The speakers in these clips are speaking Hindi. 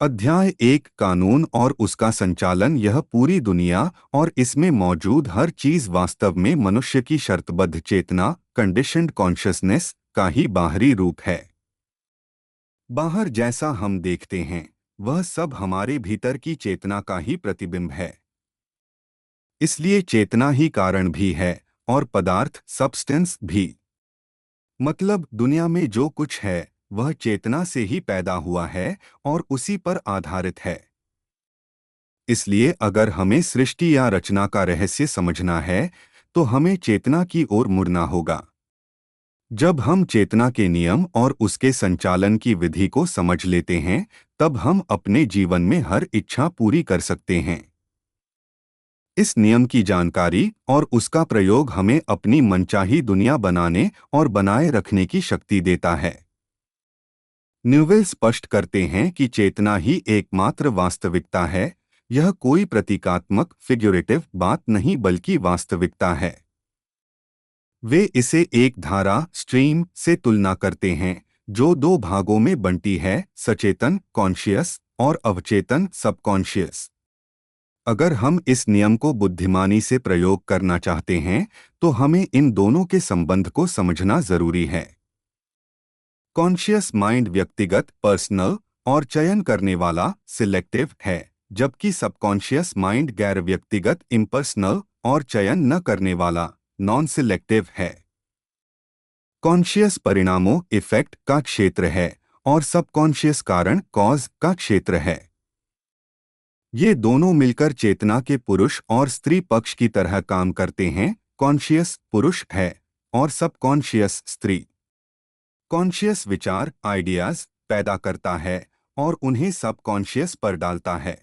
अध्याय 1 कानून और उसका संचालन। यह पूरी दुनिया और इसमें मौजूद हर चीज वास्तव में मनुष्य की शर्तबद्ध चेतना कंडीशन्ड कॉन्शियसनेस का ही बाहरी रूप है। बाहर जैसा हम देखते हैं वह सब हमारे भीतर की चेतना का ही प्रतिबिंब है। इसलिए चेतना ही कारण भी है और पदार्थ सब्सटेंस भी। मतलब दुनिया में जो कुछ है वह चेतना से ही पैदा हुआ है और उसी पर आधारित है। इसलिए अगर हमें सृष्टि या रचना का रहस्य समझना है तो हमें चेतना की ओर मुड़ना होगा। जब हम चेतना के नियम और उसके संचालन की विधि को समझ लेते हैं तब हम अपने जीवन में हर इच्छा पूरी कर सकते हैं। इस नियम की जानकारी और उसका प्रयोग हमें अपनी मनचाही दुनिया बनाने और बनाए रखने की शक्ति देता है। न्यूवेल स्पष्ट करते हैं कि चेतना ही एकमात्र वास्तविकता है। यह कोई प्रतीकात्मक फिग्यूरेटिव बात नहीं बल्कि वास्तविकता है। वे इसे एक धारा स्ट्रीम से तुलना करते हैं जो दो भागों में बंटी है, सचेतन कॉन्शियस और अवचेतन सबकॉन्शियस। अगर हम इस नियम को बुद्धिमानी से प्रयोग करना चाहते हैं तो हमें इन दोनों के संबंध को समझना जरूरी है। कॉन्शियस माइंड व्यक्तिगत पर्सनल और चयन करने वाला सिलेक्टिव है, जबकि सबकॉन्शियस माइंड गैर व्यक्तिगत इम्पर्सनल और चयन न करने वाला नॉन सिलेक्टिव है। कॉन्शियस परिणामों इफेक्ट का क्षेत्र है और सबकॉन्शियस कारण कॉज का क्षेत्र है। ये दोनों मिलकर चेतना के पुरुष और स्त्री पक्ष की तरह काम करते हैं। कॉन्शियस पुरुष है और सबकॉन्शियस स्त्री। कॉन्शियस विचार आइडियाज पैदा करता है और उन्हें सबकॉन्शियस पर डालता है।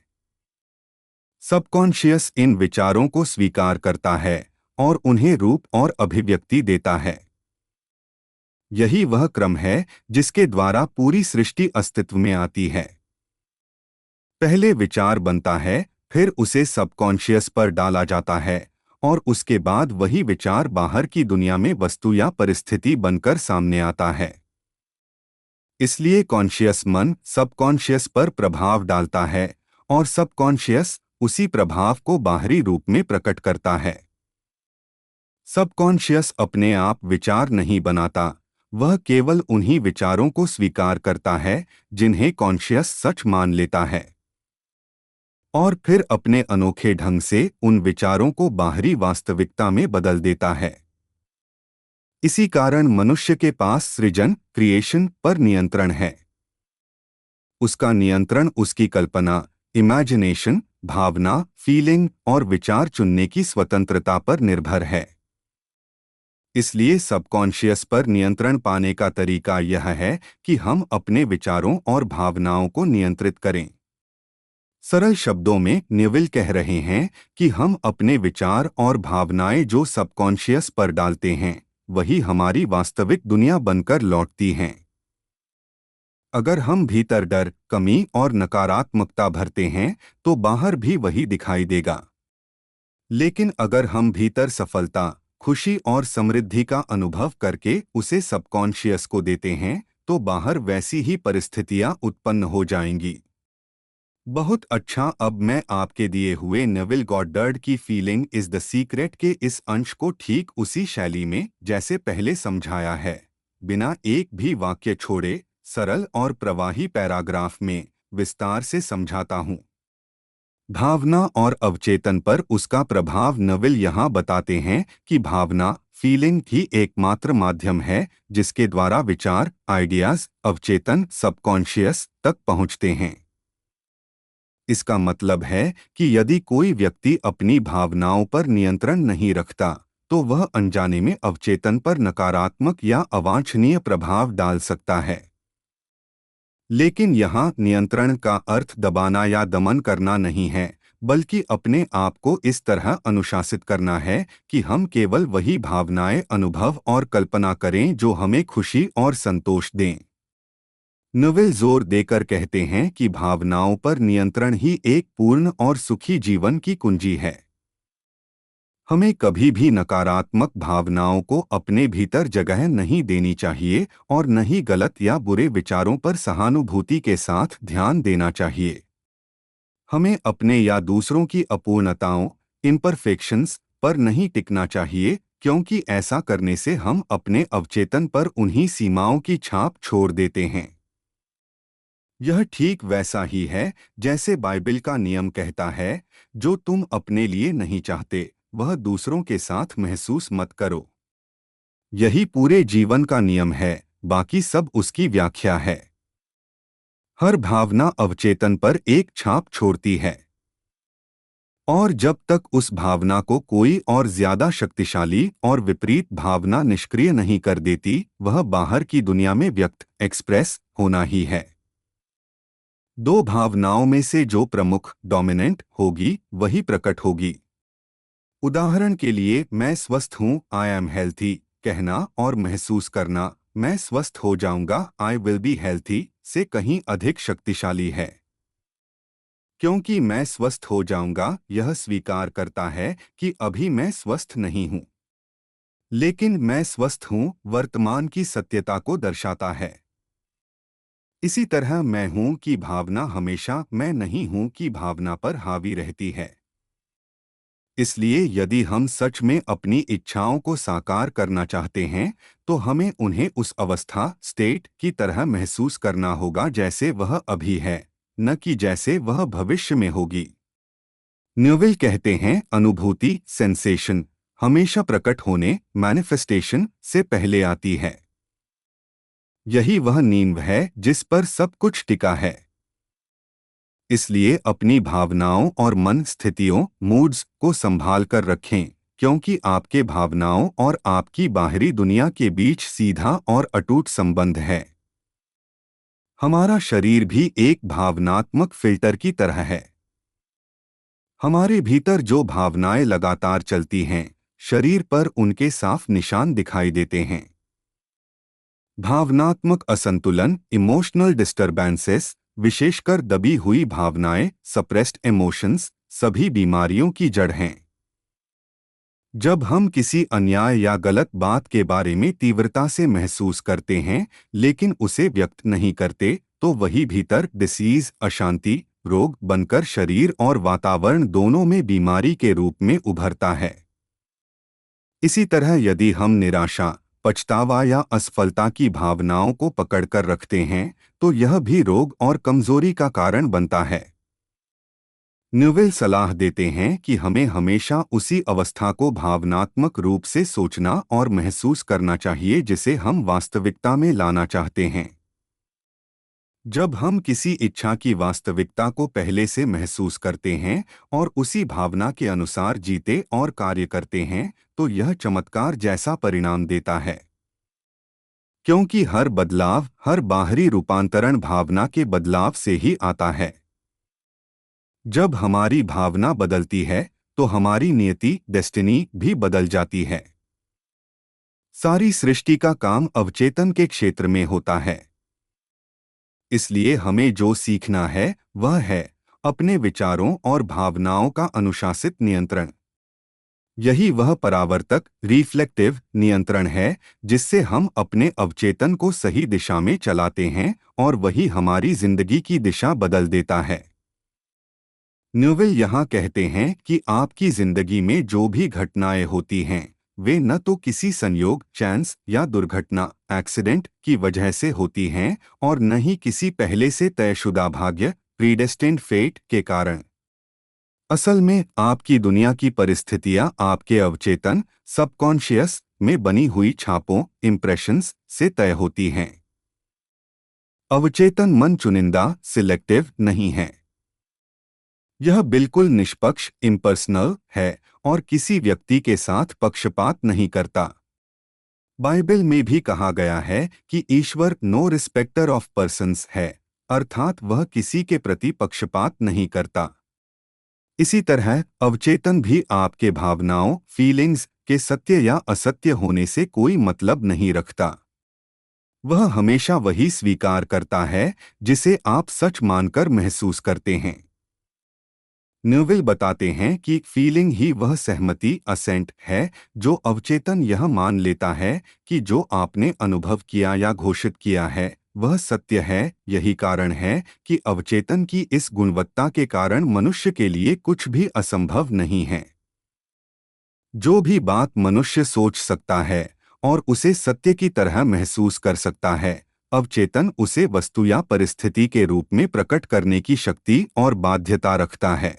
सबकॉन्शियस इन विचारों को स्वीकार करता है और उन्हें रूप और अभिव्यक्ति देता है। यही वह क्रम है जिसके द्वारा पूरी सृष्टि अस्तित्व में आती है। पहले विचार बनता है, फिर उसे सबकॉन्शियस पर डाला जाता है और उसके बाद वही विचार बाहर की दुनिया में वस्तु या परिस्थिति बनकर सामने आता है। इसलिए कॉन्शियस मन सबकॉन्शियस पर प्रभाव डालता है और सबकॉन्शियस उसी प्रभाव को बाहरी रूप में प्रकट करता है। सबकॉन्शियस अपने आप विचार नहीं बनाता, वह केवल उन्हीं विचारों को स्वीकार करता है जिन्हें कॉन्शियस सच मान लेता है और फिर अपने अनोखे ढंग से उन विचारों को बाहरी वास्तविकता में बदल देता है। इसी कारण मनुष्य के पास सृजन क्रिएशन पर नियंत्रण है। उसका नियंत्रण उसकी कल्पना इमेजिनेशन, भावना फीलिंग और विचार चुनने की स्वतंत्रता पर निर्भर है। इसलिए सबकॉन्शियस पर नियंत्रण पाने का तरीका यह है कि हम अपने विचारों और भावनाओं को नियंत्रित करें। सरल शब्दों में न्यूविल कह रहे हैं कि हम अपने विचार और भावनाएं जो सबकॉन्शियस पर डालते हैं वही हमारी वास्तविक दुनिया बनकर लौटती हैं। अगर हम भीतर डर, कमी और नकारात्मकता भरते हैं तो बाहर भी वही दिखाई देगा। लेकिन अगर हम भीतर सफलता, खुशी और समृद्धि का अनुभव करके उसे सबकॉन्शियस को देते हैं तो बाहर वैसी ही परिस्थितियां उत्पन्न हो जाएंगी। बहुत अच्छा। अब मैं आपके दिए हुए नेविल गॉडर्ड की फीलिंग इज द सीक्रेट के इस अंश को ठीक उसी शैली में जैसे पहले समझाया है, बिना एक भी वाक्य छोड़े सरल और प्रवाही पैराग्राफ में विस्तार से समझाता हूँ। भावना और अवचेतन पर उसका प्रभाव नेविल यहाँ बताते हैं कि भावना फीलिंग ही एकमात्र माध्यम है जिसके द्वारा विचार आइडियाज अवचेतन सबकॉन्शियस तक पहुँचते हैं। इसका मतलब है कि यदि कोई व्यक्ति अपनी भावनाओं पर नियंत्रण नहीं रखता तो वह अनजाने में अवचेतन पर नकारात्मक या अवांछनीय प्रभाव डाल सकता है। लेकिन यहाँ नियंत्रण का अर्थ दबाना या दमन करना नहीं है, बल्कि अपने आप को इस तरह अनुशासित करना है कि हम केवल वही भावनाएं अनुभव और कल्पना करें जो हमें खुशी और संतोष दें। नेविल जोर देकर कहते हैं कि भावनाओं पर नियंत्रण ही एक पूर्ण और सुखी जीवन की कुंजी है। हमें कभी भी नकारात्मक भावनाओं को अपने भीतर जगह नहीं देनी चाहिए और न ही गलत या बुरे विचारों पर सहानुभूति के साथ ध्यान देना चाहिए। हमें अपने या दूसरों की अपूर्णताओं, इम्परफेक्शंस पर नहीं टिकना चाहिए, क्योंकि ऐसा करने से हम अपने अवचेतन पर उन्हीं सीमाओं की छाप छोड़ देते हैं। यह ठीक वैसा ही है जैसे बाइबल का नियम कहता है, जो तुम अपने लिए नहीं चाहते, वह दूसरों के साथ महसूस मत करो। यही पूरे जीवन का नियम है, बाकी सब उसकी व्याख्या है। हर भावना अवचेतन पर एक छाप छोड़ती है, और जब तक उस भावना को कोई और ज्यादा शक्तिशाली और विपरीत भावना निष्क्रिय नहीं कर देती, वह बाहर की दुनिया में व्यक्त एक्सप्रेस होना ही है। दो भावनाओं में से जो प्रमुख डोमिनेंट होगी वही प्रकट होगी। उदाहरण के लिए, मैं स्वस्थ हूँ, आई एम हेल्थी कहना और महसूस करना, मैं स्वस्थ हो जाऊंगा, आई विल बी हेल्थी, से कहीं अधिक शक्तिशाली है। क्योंकि मैं स्वस्थ हो जाऊंगा यह स्वीकार करता है कि अभी मैं स्वस्थ नहीं हूं, लेकिन मैं स्वस्थ हूं वर्तमान की सत्यता को दर्शाता है। इसी तरह मैं हूं की भावना हमेशा मैं नहीं हूं की भावना पर हावी रहती है। इसलिए यदि हम सच में अपनी इच्छाओं को साकार करना चाहते हैं, तो हमें उन्हें उस अवस्था स्टेट की तरह महसूस करना होगा जैसे वह अभी है, न कि जैसे वह भविष्य में होगी। न्यूविल कहते हैं, अनुभूति सेंसेशन हमेशा प्रकट होने मैनिफेस्टेशन से पहले आती है। यही वह नींव है जिस पर सब कुछ टिका है। इसलिए अपनी भावनाओं और मन स्थितियों मूड्स को संभाल कर रखें, क्योंकि आपके भावनाओं और आपकी बाहरी दुनिया के बीच सीधा और अटूट संबंध है। हमारा शरीर भी एक भावनात्मक फिल्टर की तरह है। हमारे भीतर जो भावनाएं लगातार चलती हैं, शरीर पर उनके साफ निशान दिखाई देते हैं। भावनात्मक असंतुलन इमोशनल डिस्टर्बेंसेस, विशेषकर दबी हुई भावनाएं सप्रेस्ड इमोशंस, सभी बीमारियों की जड़ हैं। जब हम किसी अन्याय या गलत बात के बारे में तीव्रता से महसूस करते हैं लेकिन उसे व्यक्त नहीं करते, तो वही भीतर डिसीज अशांति रोग बनकर शरीर और वातावरण दोनों में बीमारी के रूप में उभरता है। इसी तरह यदि हम निराशा, पछतावा या असफलता की भावनाओं को पकड़कर रखते हैं, तो यह भी रोग और कमजोरी का कारण बनता है। न्यूविल सलाह देते हैं कि हमें हमेशा उसी अवस्था को भावनात्मक रूप से सोचना और महसूस करना चाहिए जिसे हम वास्तविकता में लाना चाहते हैं। जब हम किसी इच्छा की वास्तविकता को पहले से महसूस करते हैं और उसी भावना के अनुसार जीते और कार्य करते हैं, तो यह चमत्कार जैसा परिणाम देता है। क्योंकि हर बदलाव, हर बाहरी रूपांतरण भावना के बदलाव से ही आता है। जब हमारी भावना बदलती है, तो हमारी नियति डेस्टिनी भी बदल जाती है। सारी सृष्टि का काम अवचेतन के क्षेत्र में होता है। इसलिए हमें जो सीखना है वह है अपने विचारों और भावनाओं का अनुशासित नियंत्रण। यही वह परावर्तक रिफ्लेक्टिव नियंत्रण है जिससे हम अपने अवचेतन को सही दिशा में चलाते हैं और वही हमारी जिंदगी की दिशा बदल देता है। न्यूविल यहाँ कहते हैं कि आपकी जिंदगी में जो भी घटनाएं होती हैं, वे न तो किसी संयोग चांस या दुर्घटना एक्सीडेंट की वजह से होती हैं और न ही किसी पहले से तयशुदा भाग्य प्रीडेस्टिन्ड फेट के कारण। असल में आपकी दुनिया की परिस्थितियां आपके अवचेतन सबकॉन्शियस में बनी हुई छापों इम्प्रेशंस से तय होती हैं। अवचेतन मन चुनिंदा सिलेक्टिव नहीं है। यह बिल्कुल निष्पक्ष इम्पर्सनल है और किसी व्यक्ति के साथ पक्षपात नहीं करता। बाइबल में भी कहा गया है कि ईश्वर नो रिस्पेक्टर ऑफ पर्सन्स है, अर्थात वह किसी के प्रति पक्षपात नहीं करता। इसी तरह अवचेतन भी आपके भावनाओं फीलिंग्स के सत्य या असत्य होने से कोई मतलब नहीं रखता। वह हमेशा वही स्वीकार करता है जिसे आप सच मानकर महसूस करते हैं। न्यूविल बताते हैं कि फीलिंग ही वह सहमति असेंट है जो अवचेतन यह मान लेता है कि जो आपने अनुभव किया या घोषित किया है वह सत्य है। यही कारण है कि अवचेतन की इस गुणवत्ता के कारण मनुष्य के लिए कुछ भी असंभव नहीं है। जो भी बात मनुष्य सोच सकता है और उसे सत्य की तरह महसूस कर सकता है, अवचेतन उसे वस्तु या परिस्थिति के रूप में प्रकट करने की शक्ति और बाध्यता रखता है।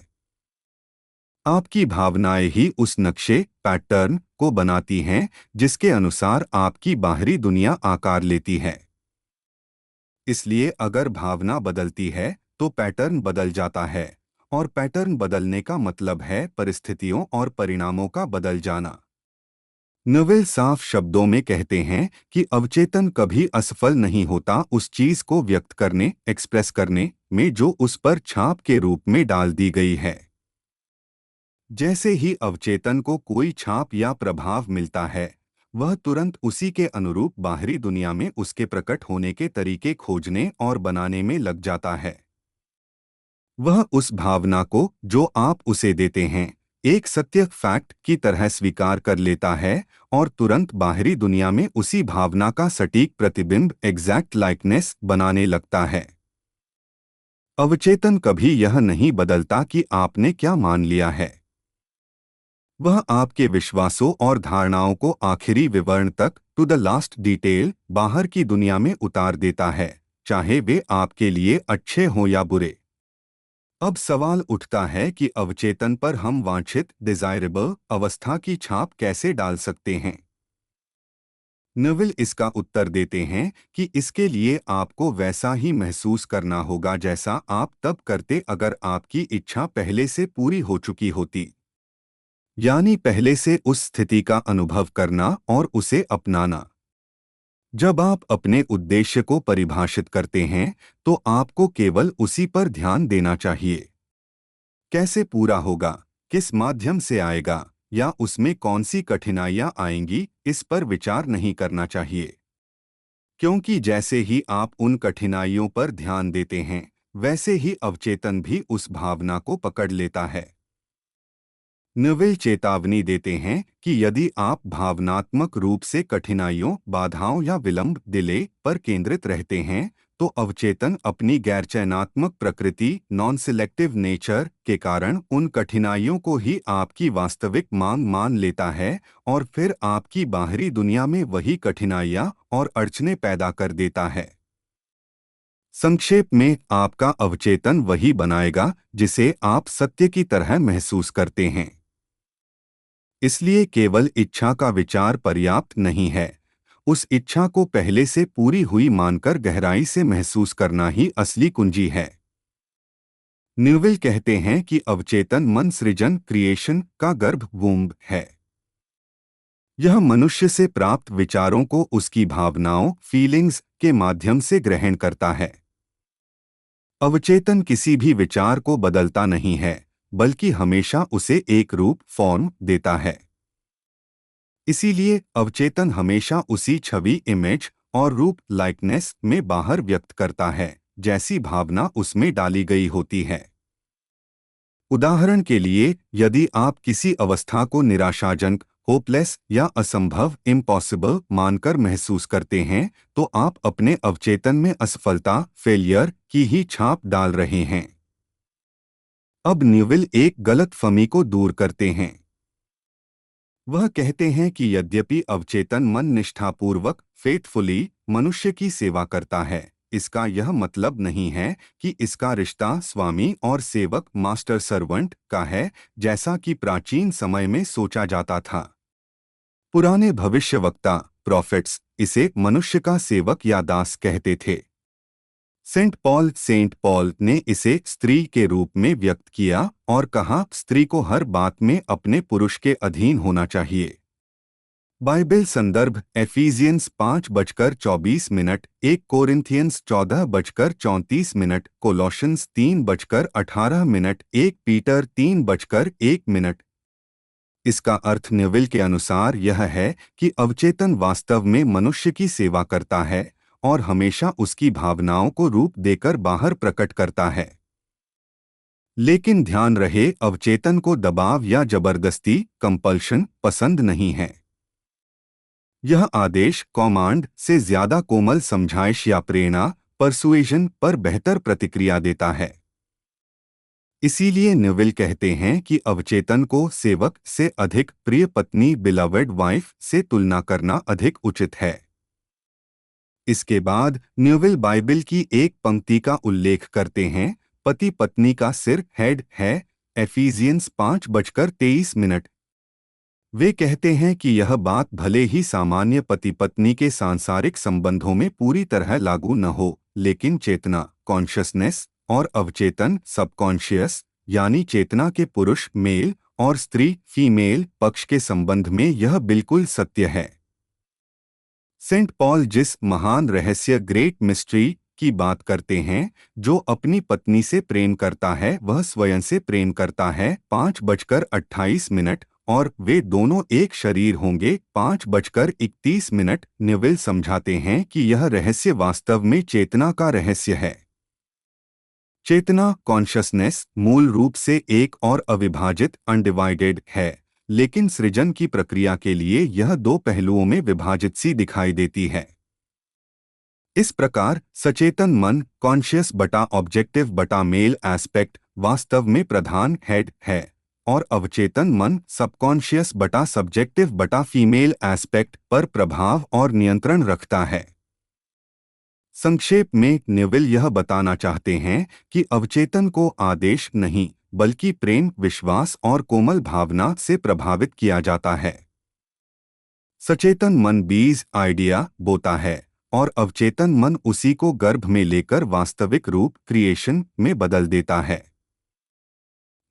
आपकी भावनाएं ही उस नक्शे पैटर्न को बनाती हैं जिसके अनुसार आपकी बाहरी दुनिया आकार लेती है। इसलिए अगर भावना बदलती है तो पैटर्न बदल जाता है, और पैटर्न बदलने का मतलब है परिस्थितियों और परिणामों का बदल जाना। नोवेल साफ शब्दों में कहते हैं कि अवचेतन कभी असफल नहीं होता उस चीज को व्यक्त करने एक्सप्रेस करने में जो उस पर छाप के रूप में डाल दी गई है। जैसे ही अवचेतन को कोई छाप या प्रभाव मिलता है, वह तुरंत उसी के अनुरूप बाहरी दुनिया में उसके प्रकट होने के तरीके खोजने और बनाने में लग जाता है। वह उस भावना को जो आप उसे देते हैं एक सत्य फैक्ट की तरह स्वीकार कर लेता है और तुरंत बाहरी दुनिया में उसी भावना का सटीक प्रतिबिंब एग्जैक्ट लाइकनेस बनाने लगता है। अवचेतन कभी यह नहीं बदलता कि आपने क्या मान लिया है। वह आपके विश्वासों और धारणाओं को आखिरी विवरण तक टू द लास्ट डिटेल बाहर की दुनिया में उतार देता है, चाहे वे आपके लिए अच्छे हों या बुरे। अब सवाल उठता है कि अवचेतन पर हम वांछित डिजायरेबल अवस्था की छाप कैसे डाल सकते हैं। नोवेल इसका उत्तर देते हैं कि इसके लिए आपको वैसा ही महसूस करना होगा जैसा आप तब करते अगर आपकी इच्छा पहले से पूरी हो चुकी होती, यानी पहले से उस स्थिति का अनुभव करना और उसे अपनाना। जब आप अपने उद्देश्य को परिभाषित करते हैं तो आपको केवल उसी पर ध्यान देना चाहिए। कैसे पूरा होगा, किस माध्यम से आएगा या उसमें कौन सी कठिनाइयां आएंगी, इस पर विचार नहीं करना चाहिए। क्योंकि जैसे ही आप उन कठिनाइयों पर ध्यान देते हैं वैसे ही अवचेतन भी उस भावना को पकड़ लेता है। नोवेल चेतावनी देते हैं कि यदि आप भावनात्मक रूप से कठिनाइयों बाधाओं या विलंब डिले पर केंद्रित रहते हैं तो अवचेतन अपनी गैरचयनात्मक प्रकृति नॉन सिलेक्टिव नेचर के कारण उन कठिनाइयों को ही आपकी वास्तविक मांग मान लेता है और फिर आपकी बाहरी दुनिया में वही कठिनाइयां और अड़चनें पैदा कर देता है। संक्षेप में आपका अवचेतन वही बनाएगा जिसे आप सत्य की तरह महसूस करते हैं। इसलिए केवल इच्छा का विचार पर्याप्त नहीं है, उस इच्छा को पहले से पूरी हुई मानकर गहराई से महसूस करना ही असली कुंजी है। न्यूविल कहते हैं कि अवचेतन मन सृजन क्रिएशन का गर्भ वूम्ब है। यह मनुष्य से प्राप्त विचारों को उसकी भावनाओं फीलिंग्स के माध्यम से ग्रहण करता है। अवचेतन किसी भी विचार को बदलता नहीं है, बल्कि हमेशा उसे एक रूप फॉर्म देता है। इसीलिए अवचेतन हमेशा उसी छवि इमेज और रूप लाइकनेस में बाहर व्यक्त करता है जैसी भावना उसमें डाली गई होती है। उदाहरण के लिए, यदि आप किसी अवस्था को निराशाजनक होपलेस या असंभव इम्पॉसिबल मानकर महसूस करते हैं तो आप अपने अवचेतन में असफलता फेलियर की ही छाप डाल रहे हैं। अब न्यूविल एक गलतफहमी को दूर करते हैं। वह कहते हैं कि यद्यपि अवचेतन मन निष्ठापूर्वक फेथफुली मनुष्य की सेवा करता है, इसका यह मतलब नहीं है कि इसका रिश्ता स्वामी और सेवक मास्टर सर्वेंट का है जैसा कि प्राचीन समय में सोचा जाता था। पुराने भविष्यवक्ता प्रॉफिट्स इसे मनुष्य का सेवक या दास कहते थे। सेंट पॉल ने इसे स्त्री के रूप में व्यक्त किया और कहा स्त्री को हर बात में अपने पुरुष के अधीन होना चाहिए। बाइबल संदर्भ एफिजियंस 5:24, 1 कोरिन्थियंस 14:34, कोलोशंस 3:18, 1 पीटर 3:1। इसका अर्थ न्यूविल के अनुसार यह है कि अवचेतन वास्तव में मनुष्य की सेवा करता है और हमेशा उसकी भावनाओं को रूप देकर बाहर प्रकट करता है। लेकिन ध्यान रहे, अवचेतन को दबाव या जबरदस्ती कंपल्शन पसंद नहीं है। यह आदेश कमांड से ज्यादा कोमल समझाइश या प्रेरणा परसुएशन पर बेहतर प्रतिक्रिया देता है। इसीलिए नेविल कहते हैं कि अवचेतन को सेवक से अधिक प्रिय पत्नी बिलवड वाइफ से तुलना करना अधिक उचित है। इसके बाद नेविल बाइबल की एक पंक्ति का उल्लेख करते हैं, पति पत्नी का सिर हेड है, एफिजियंस 5:23। वे कहते हैं कि यह बात भले ही सामान्य पति पत्नी के सांसारिक संबंधों में पूरी तरह लागू न हो, लेकिन चेतना कॉन्शियसनेस और अवचेतन सबकॉन्शियस यानी चेतना के पुरुष मेल और स्त्री फीमेल पक्ष के संबंध में यह बिल्कुल सत्य है। सेंट पॉल जिस महान रहस्य ग्रेट मिस्ट्री की बात करते हैं, जो अपनी पत्नी से प्रेम करता है वह स्वयं से प्रेम करता है, 5:28, और वे दोनों एक शरीर होंगे, 5:31। नेविल समझाते हैं कि यह रहस्य वास्तव में चेतना का रहस्य है। चेतना कॉन्शसनेस मूल रूप से एक और अविभाजित अनडिवाइडेड है, लेकिन सृजन की प्रक्रिया के लिए यह दो पहलुओं में विभाजित सी दिखाई देती है। इस प्रकार सचेतन मन कॉन्शियस बटा ऑब्जेक्टिव बटा मेल एस्पेक्ट वास्तव में प्रधान हेड है, और अवचेतन मन सबकॉन्शियस बटा सब्जेक्टिव बटा फीमेल एस्पेक्ट पर प्रभाव और नियंत्रण रखता है। संक्षेप में नेविल यह बताना चाहते हैं कि अवचेतन को आदेश नहीं बल्कि प्रेम विश्वास और कोमल भावना से प्रभावित किया जाता है। सचेतन मन बीज आइडिया बोता है और अवचेतन मन उसी को गर्भ में लेकर वास्तविक रूप क्रिएशन में बदल देता है।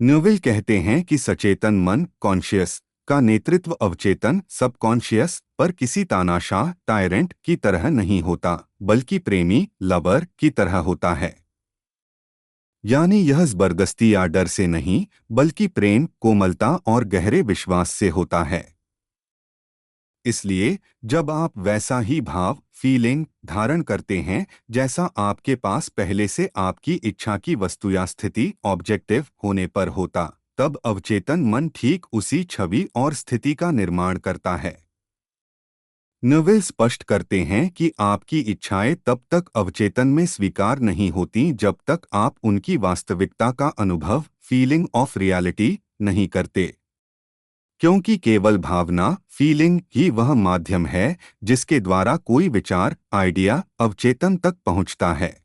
नेविल कहते हैं कि सचेतन मन कॉन्शियस का नेतृत्व अवचेतन सबकॉन्शियस पर किसी तानाशाह टायरेंट की तरह नहीं होता, बल्कि प्रेमी लवर की तरह होता है। यानी यह जबरदस्ती या डर से नहीं बल्कि प्रेम कोमलता और गहरे विश्वास से होता है। इसलिए जब आप वैसा ही भाव फीलिंग धारण करते हैं जैसा आपके पास पहले से आपकी इच्छा की वस्तु या स्थिति ऑब्जेक्टिव होने पर होता, तब अवचेतन मन ठीक उसी छवि और स्थिति का निर्माण करता है। नेविल स्पष्ट करते हैं कि आपकी इच्छाएं तब तक अवचेतन में स्वीकार नहीं होती जब तक आप उनकी वास्तविकता का अनुभव फीलिंग ऑफ रियलिटी नहीं करते, क्योंकि केवल भावना फीलिंग ही वह माध्यम है जिसके द्वारा कोई विचार आइडिया अवचेतन तक पहुंचता है,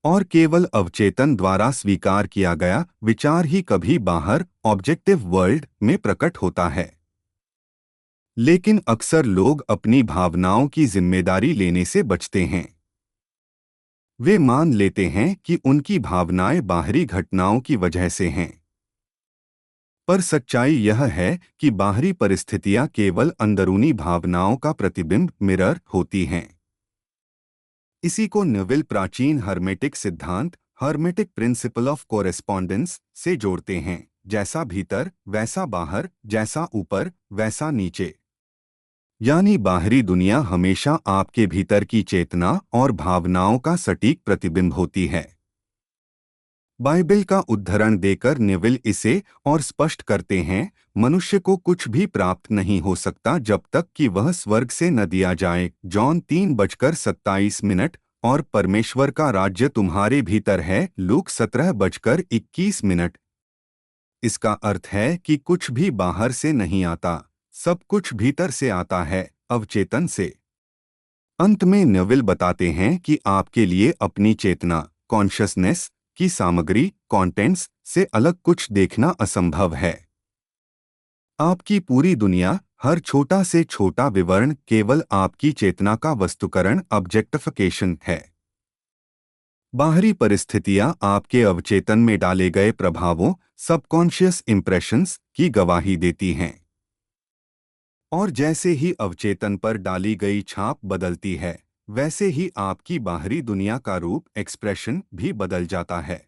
और केवल अवचेतन द्वारा स्वीकार किया गया विचार ही कभी बाहर ऑब्जेक्टिव वर्ल्ड में प्रकट होता है। लेकिन अक्सर लोग अपनी भावनाओं की जिम्मेदारी लेने से बचते हैं। वे मान लेते हैं कि उनकी भावनाएं बाहरी घटनाओं की वजह से हैं, पर सच्चाई यह है कि बाहरी परिस्थितियां केवल अंदरूनी भावनाओं का प्रतिबिंब मिरर होती हैं। इसी को नेविल प्राचीन हर्मेटिक सिद्धांत हर्मेटिक प्रिंसिपल ऑफ कोरेस्पॉन्डेंस से जोड़ते हैं, जैसा भीतर वैसा बाहर, जैसा ऊपर वैसा नीचे। यानी बाहरी दुनिया हमेशा आपके भीतर की चेतना और भावनाओं का सटीक प्रतिबिंब होती है। बाइबल का उद्धरण देकर नेविल इसे और स्पष्ट करते हैं, मनुष्य को कुछ भी प्राप्त नहीं हो सकता जब तक कि वह स्वर्ग से न दिया जाए, जॉन 3:27, और परमेश्वर का राज्य तुम्हारे भीतर है, लूक 17:21। इसका अर्थ है कि कुछ भी बाहर से नहीं आता, सब कुछ भीतर से आता है, अवचेतन से। अंत में नेविल बताते हैं कि आपके लिए अपनी चेतना कॉन्शियसनेस की सामग्री कंटेंट्स से अलग कुछ देखना असंभव है। आपकी पूरी दुनिया हर छोटा से छोटा विवरण केवल आपकी चेतना का वस्तुकरण ऑब्जेक्टिफिकेशन है। बाहरी परिस्थितियां आपके अवचेतन में डाले गए प्रभावों सबकॉन्शियस इंप्रेशंस की गवाही देती हैं, और जैसे ही अवचेतन पर डाली गई छाप बदलती है वैसे ही आपकी बाहरी दुनिया का रूप एक्सप्रेशन भी बदल जाता है।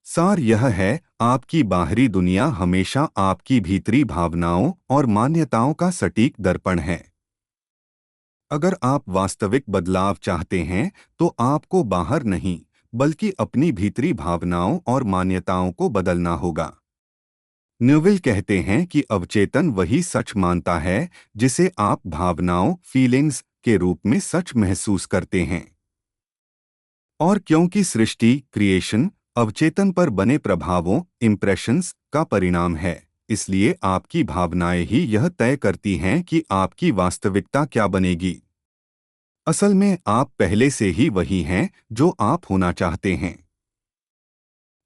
सार यह है, आपकी बाहरी दुनिया हमेशा आपकी भीतरी भावनाओं और मान्यताओं का सटीक दर्पण है। अगर आप वास्तविक बदलाव चाहते हैं तो आपको बाहर नहीं बल्कि अपनी भीतरी भावनाओं और मान्यताओं को बदलना होगा। न्यूविल कहते हैं कि अवचेतन वही सच मानता है जिसे आप भावनाओं फीलिंग्स के रूप में सच महसूस करते हैं। और क्योंकि सृष्टि क्रिएशन अवचेतन पर बने प्रभावों इम्प्रेशंस का परिणाम है, इसलिए आपकी भावनाएं ही यह तय करती हैं कि आपकी वास्तविकता क्या बनेगी। असल में आप पहले से ही वही हैं जो आप होना चाहते हैं,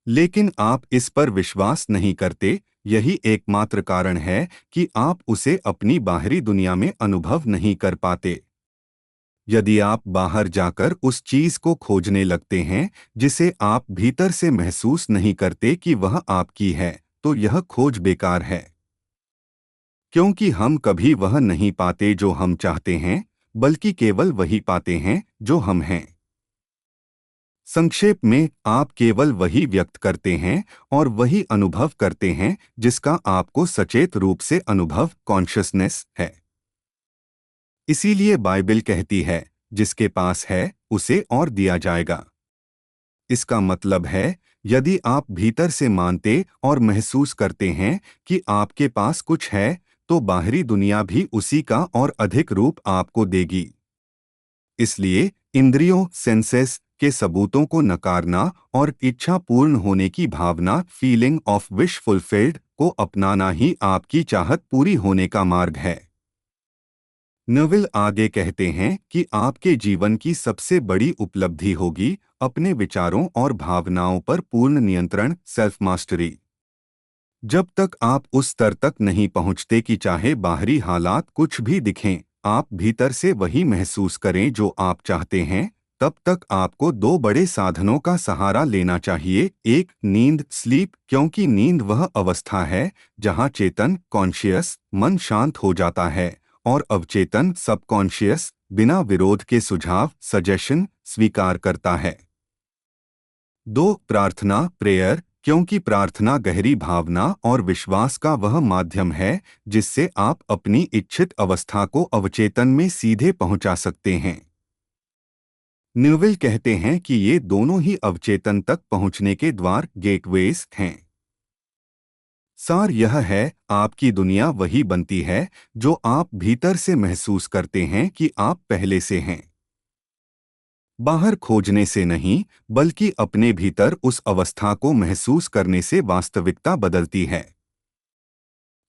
लेकिन आप इस पर विश्वास नहीं करते। यही एकमात्र कारण है कि आप उसे अपनी बाहरी दुनिया में अनुभव नहीं कर पाते। यदि आप बाहर जाकर उस चीज को खोजने लगते हैं जिसे आप भीतर से महसूस नहीं करते कि वह आपकी है, तो यह खोज बेकार है, क्योंकि हम कभी वह नहीं पाते जो हम चाहते हैं, बल्कि केवल वही पाते हैं जो हम हैं। संक्षेप में, आप केवल वही व्यक्त करते हैं और वही अनुभव करते हैं जिसका आपको सचेत रूप से अनुभव कॉन्शियसनेस है। इसीलिए बाइबल कहती है, जिसके पास है उसे और दिया जाएगा। इसका मतलब है, यदि आप भीतर से मानते और महसूस करते हैं कि आपके पास कुछ है, तो बाहरी दुनिया भी उसी का और अधिक रूप आपको देगी। इसलिए इंद्रियों सेंसेस के सबूतों को नकारना और इच्छा पूर्ण होने की भावना फीलिंग ऑफ विश फुलफिल्ड को अपनाना ही आपकी चाहत पूरी होने का मार्ग है। नेविल आगे कहते हैं कि आपके जीवन की सबसे बड़ी उपलब्धि होगी अपने विचारों और भावनाओं पर पूर्ण नियंत्रण सेल्फ मास्टरी। जब तक आप उस स्तर तक नहीं पहुंचते कि चाहे बाहरी हालात कुछ भी दिखें, आप भीतर से वही महसूस करें जो आप चाहते हैं, तब तक आपको दो बड़े साधनों का सहारा लेना चाहिए। एक, नींद स्लीप, क्योंकि नींद वह अवस्था है जहां चेतन कॉन्शियस मन शांत हो जाता है और अवचेतन सबकॉन्शियस बिना विरोध के सुझाव सजेशन स्वीकार करता है। दो, प्रार्थना प्रेयर, क्योंकि प्रार्थना गहरी भावना और विश्वास का वह माध्यम है जिससे आप अपनी इच्छित अवस्था को अवचेतन में सीधे पहुंचा सकते हैं। न्यूविल कहते हैं कि ये दोनों ही अवचेतन तक पहुंचने के द्वार गेटवेज हैं। सार यह है, आपकी दुनिया वही बनती है जो आप भीतर से महसूस करते हैं कि आप पहले से हैं। बाहर खोजने से नहीं, बल्कि अपने भीतर उस अवस्था को महसूस करने से वास्तविकता बदलती है।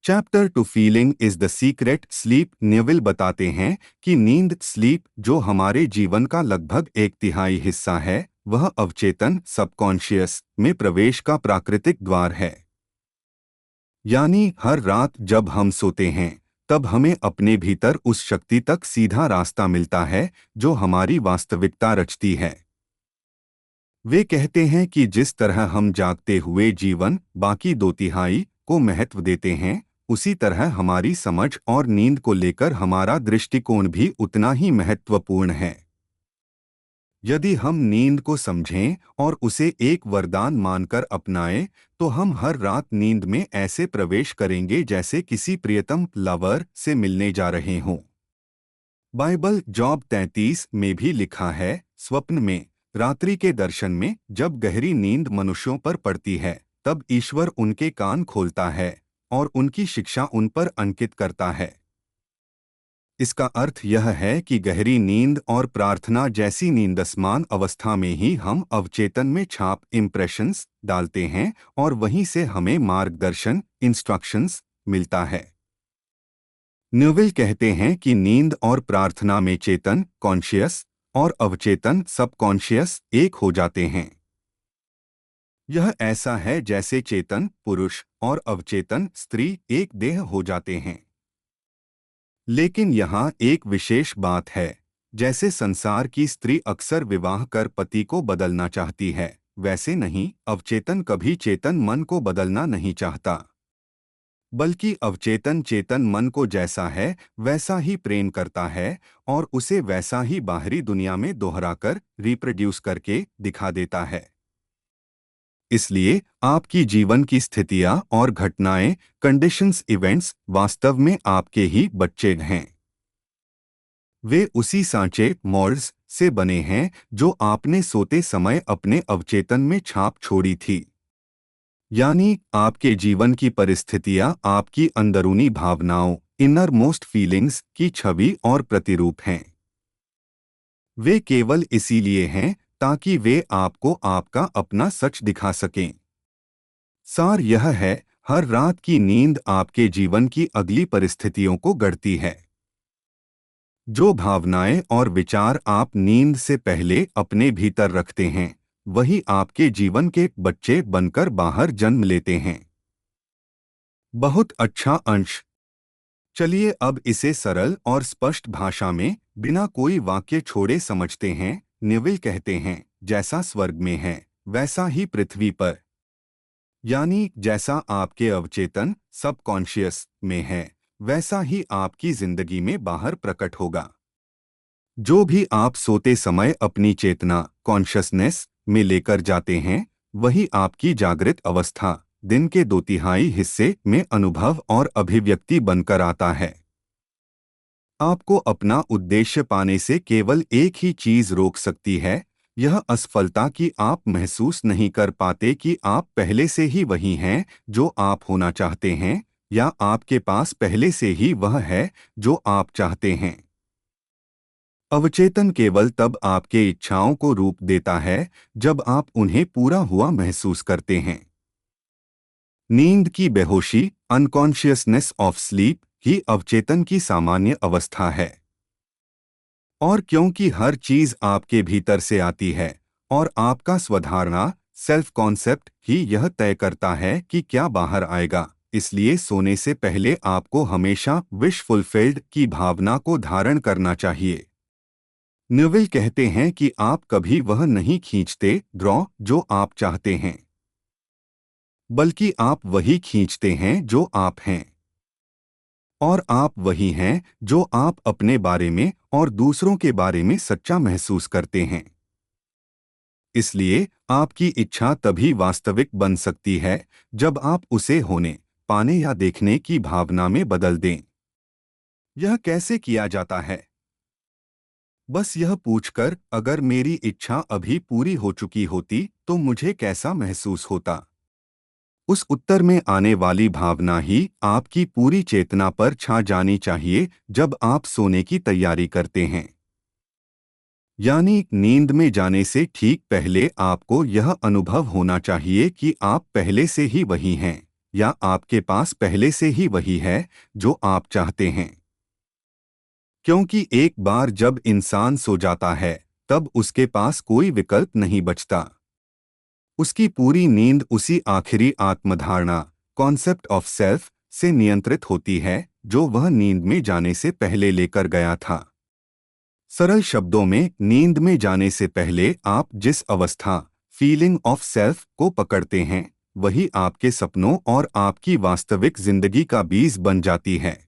Chapter 2 feeling is the secret sleep. Neville बताते हैं कि नींद स्लीप जो हमारे जीवन का लगभग 1/3 हिस्सा है, वह अवचेतन सबकॉन्शियस में प्रवेश का प्राकृतिक द्वार है। यानी हर रात जब हम सोते हैं, तब हमें अपने भीतर उस शक्ति तक सीधा रास्ता मिलता है जो हमारी वास्तविकता रचती है। वे कहते हैं कि जिस तरह हम जागते हुए जीवन बाकी 2/3 को महत्व देते हैं, उसी तरह हमारी समझ और नींद को लेकर हमारा दृष्टिकोण भी उतना ही महत्वपूर्ण है। यदि हम नींद को समझें और उसे एक वरदान मानकर अपनाएं, तो हम हर रात नींद में ऐसे प्रवेश करेंगे जैसे किसी प्रियतम लवर से मिलने जा रहे हों। बाइबल जॉब 33 में भी लिखा है, स्वप्न में रात्रि के दर्शन में जब गहरी नींद मनुष्यों पर पड़ती है, तब ईश्वर उनके कान खोलता है और उनकी शिक्षा उन पर अंकित करता है। इसका अर्थ यह है कि गहरी नींद और प्रार्थना जैसी नींदस्मान अवस्था में ही हम अवचेतन में छाप इम्प्रेशंस डालते हैं और वहीं से हमें मार्गदर्शन इंस्ट्रक्शंस मिलता है। न्यूविल कहते हैं कि नींद और प्रार्थना में चेतन कॉन्शियस और अवचेतन सबकॉन्शियस एक हो जाते हैं। यह ऐसा है जैसे चेतन पुरुष और अवचेतन स्त्री एक देह हो जाते हैं। लेकिन यहाँ एक विशेष बात है, जैसे संसार की स्त्री अक्सर विवाह कर पति को बदलना चाहती है, वैसे नहीं, अवचेतन कभी चेतन मन को बदलना नहीं चाहता, बल्कि अवचेतन चेतन मन को जैसा है वैसा ही प्रेम करता है और उसे वैसा ही बाहरी दुनिया में दोहराकर रिप्रोड्यूस करके दिखा देता है। इसलिए आपकी जीवन की स्थितियां और घटनाएं कंडीशंस इवेंट्स वास्तव में आपके ही बच्चे हैं। वे उसी सांचे मोल्ड्स से बने हैं जो आपने सोते समय अपने अवचेतन में छाप छोड़ी थी। यानी आपके जीवन की परिस्थितियां आपकी अंदरूनी भावनाओं इनर मोस्ट फीलिंग्स की छवि और प्रतिरूप हैं। वे केवल इसीलिए हैं ताकि वे आपको आपका अपना सच दिखा सकें। सार यह है, हर रात की नींद आपके जीवन की अगली परिस्थितियों को गढ़ती है। जो भावनाएं और विचार आप नींद से पहले अपने भीतर रखते हैं, वही आपके जीवन के बच्चे बनकर बाहर जन्म लेते हैं। बहुत अच्छा अंश। चलिए अब इसे सरल और स्पष्ट भाषा में बिना कोई वाक्य छोड़े समझते हैं। नेविल कहते हैं, जैसा स्वर्ग में है वैसा ही पृथ्वी पर। यानी जैसा आपके अवचेतन सबकॉन्शियस में है, वैसा ही आपकी जिंदगी में बाहर प्रकट होगा। जो भी आप सोते समय अपनी चेतना कॉन्शसनेस में लेकर जाते हैं, वही आपकी जागृत अवस्था दिन के 2/3 हिस्से में अनुभव और अभिव्यक्ति बनकर आता है। आपको अपना उद्देश्य पाने से केवल एक ही चीज रोक सकती है, यह असफलता कि आप महसूस नहीं कर पाते कि आप पहले से ही वही हैं जो आप होना चाहते हैं, या आपके पास पहले से ही वह है जो आप चाहते हैं। अवचेतन केवल तब आपके इच्छाओं को रूप देता है जब आप उन्हें पूरा हुआ महसूस करते हैं। नींद की बेहोशी अनकॉन्शियसनेस ऑफ स्लीप ही अवचेतन की सामान्य अवस्था है। और क्योंकि हर चीज आपके भीतर से आती है और आपका स्वधारणा सेल्फ कॉन्सेप्ट ही यह तय करता है कि क्या बाहर आएगा, इसलिए सोने से पहले आपको हमेशा विश फुलफिल्ड की भावना को धारण करना चाहिए। न्यूविल कहते हैं कि आप कभी वह नहीं खींचते ड्रॉ जो आप चाहते हैं, बल्कि आप वही खींचते हैं जो आप हैं। और आप वही हैं जो आप अपने बारे में और दूसरों के बारे में सच्चा महसूस करते हैं। इसलिए आपकी इच्छा तभी वास्तविक बन सकती है जब आप उसे होने, पाने या देखने की भावना में बदल दें। यह कैसे किया जाता है? बस यह पूछकर, अगर मेरी इच्छा अभी पूरी हो चुकी होती तो मुझे कैसा महसूस होता? उस उत्तर में आने वाली भावना ही आपकी पूरी चेतना पर छा जानी चाहिए जब आप सोने की तैयारी करते हैं। यानी नींद में जाने से ठीक पहले आपको यह अनुभव होना चाहिए कि आप पहले से ही वही हैं, या आपके पास पहले से ही वही है जो आप चाहते हैं। क्योंकि एक बार जब इंसान सो जाता है, तब उसके पास कोई विकल्प नहीं बचता। उसकी पूरी नींद उसी आखिरी आत्मधारणा कॉन्सेप्ट ऑफ सेल्फ से नियंत्रित होती है जो वह नींद में जाने से पहले लेकर गया था। सरल शब्दों में, नींद में जाने से पहले आप जिस अवस्था फीलिंग ऑफ सेल्फ को पकड़ते हैं, वही आपके सपनों और आपकी वास्तविक जिंदगी का बीज बन जाती है।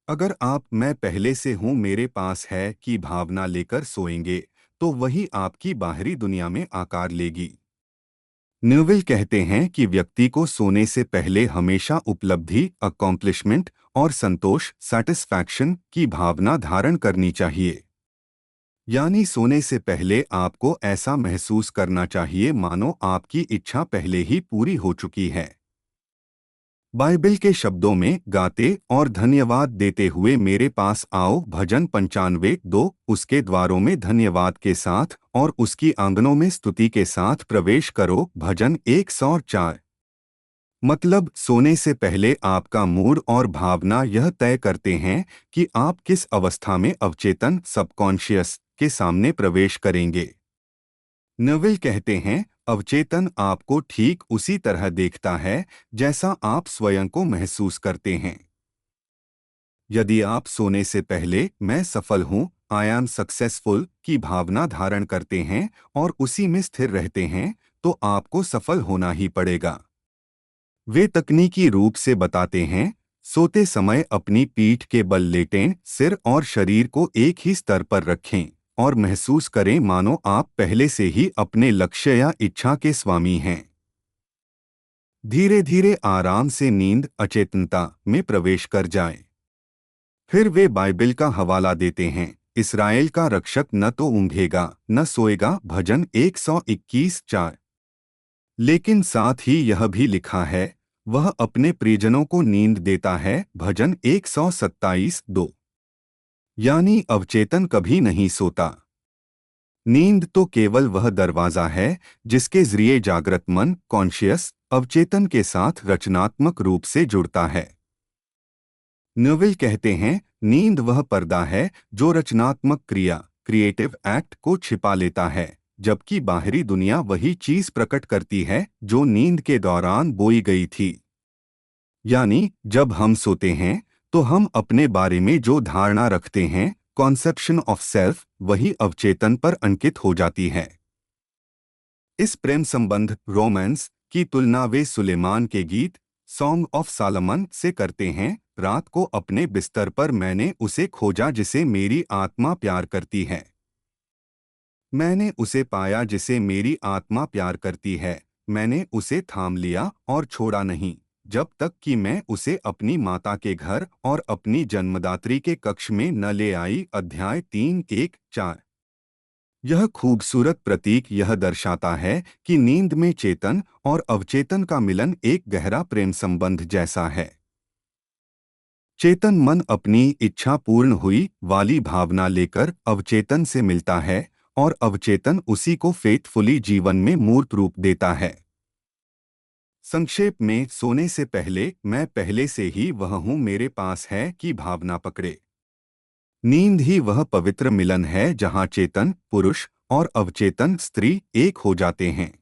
अगर आप मैं पहले से हूं मेरे पास है की भावना लेकर सोएंगे, तो वही आपकी बाहरी दुनिया में आकार लेगी। न्यूविल कहते हैं कि व्यक्ति को सोने से पहले हमेशा उपलब्धि अकॉम्प्लिशमेंट और संतोष सेटिस्फैक्शन की भावना धारण करनी चाहिए। यानी सोने से पहले आपको ऐसा महसूस करना चाहिए मानो आपकी इच्छा पहले ही पूरी हो चुकी है। बाइबल के शब्दों में, गाते और धन्यवाद देते हुए मेरे पास आओ, भजन 95:2, उसके द्वारों में धन्यवाद के साथ और उसकी आंगनों में स्तुति के साथ प्रवेश करो, भजन 104। मतलब सोने से पहले आपका मूड और भावना यह तय करते हैं कि आप किस अवस्था में अवचेतन सबकॉन्शियस के सामने प्रवेश करेंगे। नेविल कहते हैं, अवचेतन आपको ठीक उसी तरह देखता है जैसा आप स्वयं को महसूस करते हैं। यदि आप सोने से पहले मैं सफल हूं, आई एम सक्सेसफुल की भावना धारण करते हैं और उसी में स्थिर रहते हैं, तो आपको सफल होना ही पड़ेगा। वे तकनीकी रूप से बताते हैं, सोते समय अपनी पीठ के बल लेटें, सिर और शरीर को एक ही स्तर पर रखें और महसूस करें मानो आप पहले से ही अपने लक्ष्य या इच्छा के स्वामी हैं। धीरे धीरे आराम से नींद अचेतनता में प्रवेश कर जाए। फिर वे बाइबिल का हवाला देते हैं, इस्राएल का रक्षक न तो ऊँघेगा न सोएगा, भजन 121:4। लेकिन साथ ही यह भी लिखा है, वह अपने परिजनों को नींद देता है, भजन 127:2। यानी अवचेतन कभी नहीं सोता। नींद तो केवल वह दरवाजा है जिसके जरिए जागृत मन कॉन्शियस अवचेतन के साथ रचनात्मक रूप से जुड़ता है। न्यूविल कहते हैं, नींद वह पर्दा है जो रचनात्मक क्रिया क्रिएटिव एक्ट को छिपा लेता है, जबकि बाहरी दुनिया वही चीज प्रकट करती है जो नींद के दौरान बोई गई थी। यानी जब हम सोते हैं तो हम अपने बारे में जो धारणा रखते हैं, कॉन्सेप्शन ऑफ सेल्फ, वही अवचेतन पर अंकित हो जाती है। इस प्रेम संबंध रोमांस की तुलना वे सुलेमान के गीत सॉन्ग ऑफ सालमन से करते हैं। रात को अपने बिस्तर पर मैंने उसे खोजा जिसे मेरी आत्मा प्यार करती है। मैंने उसे पाया जिसे मेरी आत्मा प्यार करती है। मैंने उसे थाम लिया और छोड़ा नहीं, जब तक कि मैं उसे अपनी माता के घर और अपनी जन्मदात्री के कक्ष में न ले आई। अध्याय 3:1-4। यह खूबसूरत प्रतीक यह दर्शाता है कि नींद में चेतन और अवचेतन का मिलन एक गहरा प्रेम संबंध जैसा है। चेतन मन अपनी इच्छा पूर्ण हुई वाली भावना लेकर अवचेतन से मिलता है और अवचेतन उसी को फेथफुली जीवन में मूर्त रूप देता है। संक्षेप में, सोने से पहले मैं पहले से ही वह हूँ मेरे पास है की भावना पकड़े। नींद ही वह पवित्र मिलन है जहाँ चेतन पुरुष और अवचेतन स्त्री एक हो जाते हैं,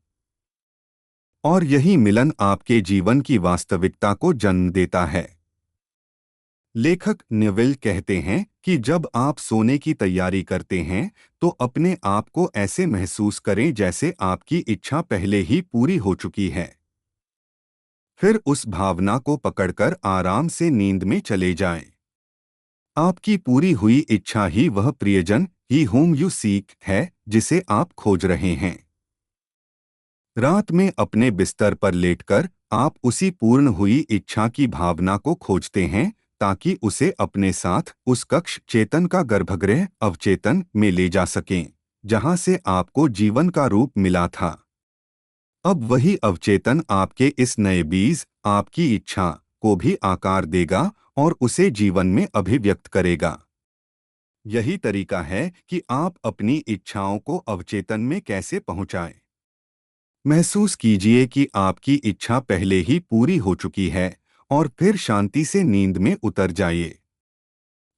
और यही मिलन आपके जीवन की वास्तविकता को जन्म देता है। लेखक न्यूविल कहते हैं कि जब आप सोने की तैयारी करते हैं तो अपने आप को ऐसे महसूस करें जैसे आपकी इच्छा पहले ही पूरी हो चुकी है। फिर उस भावना को पकड़कर आराम से नींद में चले जाएं। आपकी पूरी हुई इच्छा ही वह प्रियजन ही whom you seek है जिसे आप खोज रहे हैं। रात में अपने बिस्तर पर लेटकर आप उसी पूर्ण हुई इच्छा की भावना को खोजते हैं ताकि उसे अपने साथ उस कक्ष चेतन का गर्भगृह अवचेतन में ले जा सकें जहां से आपको जीवन का रूप मिला था। अब वही अवचेतन आपके इस नए बीज आपकी इच्छा को भी आकार देगा और उसे जीवन में अभिव्यक्त करेगा। यही तरीका है कि आप अपनी इच्छाओं को अवचेतन में कैसे पहुंचाएं। महसूस कीजिए कि आपकी इच्छा पहले ही पूरी हो चुकी है और फिर शांति से नींद में उतर जाइए।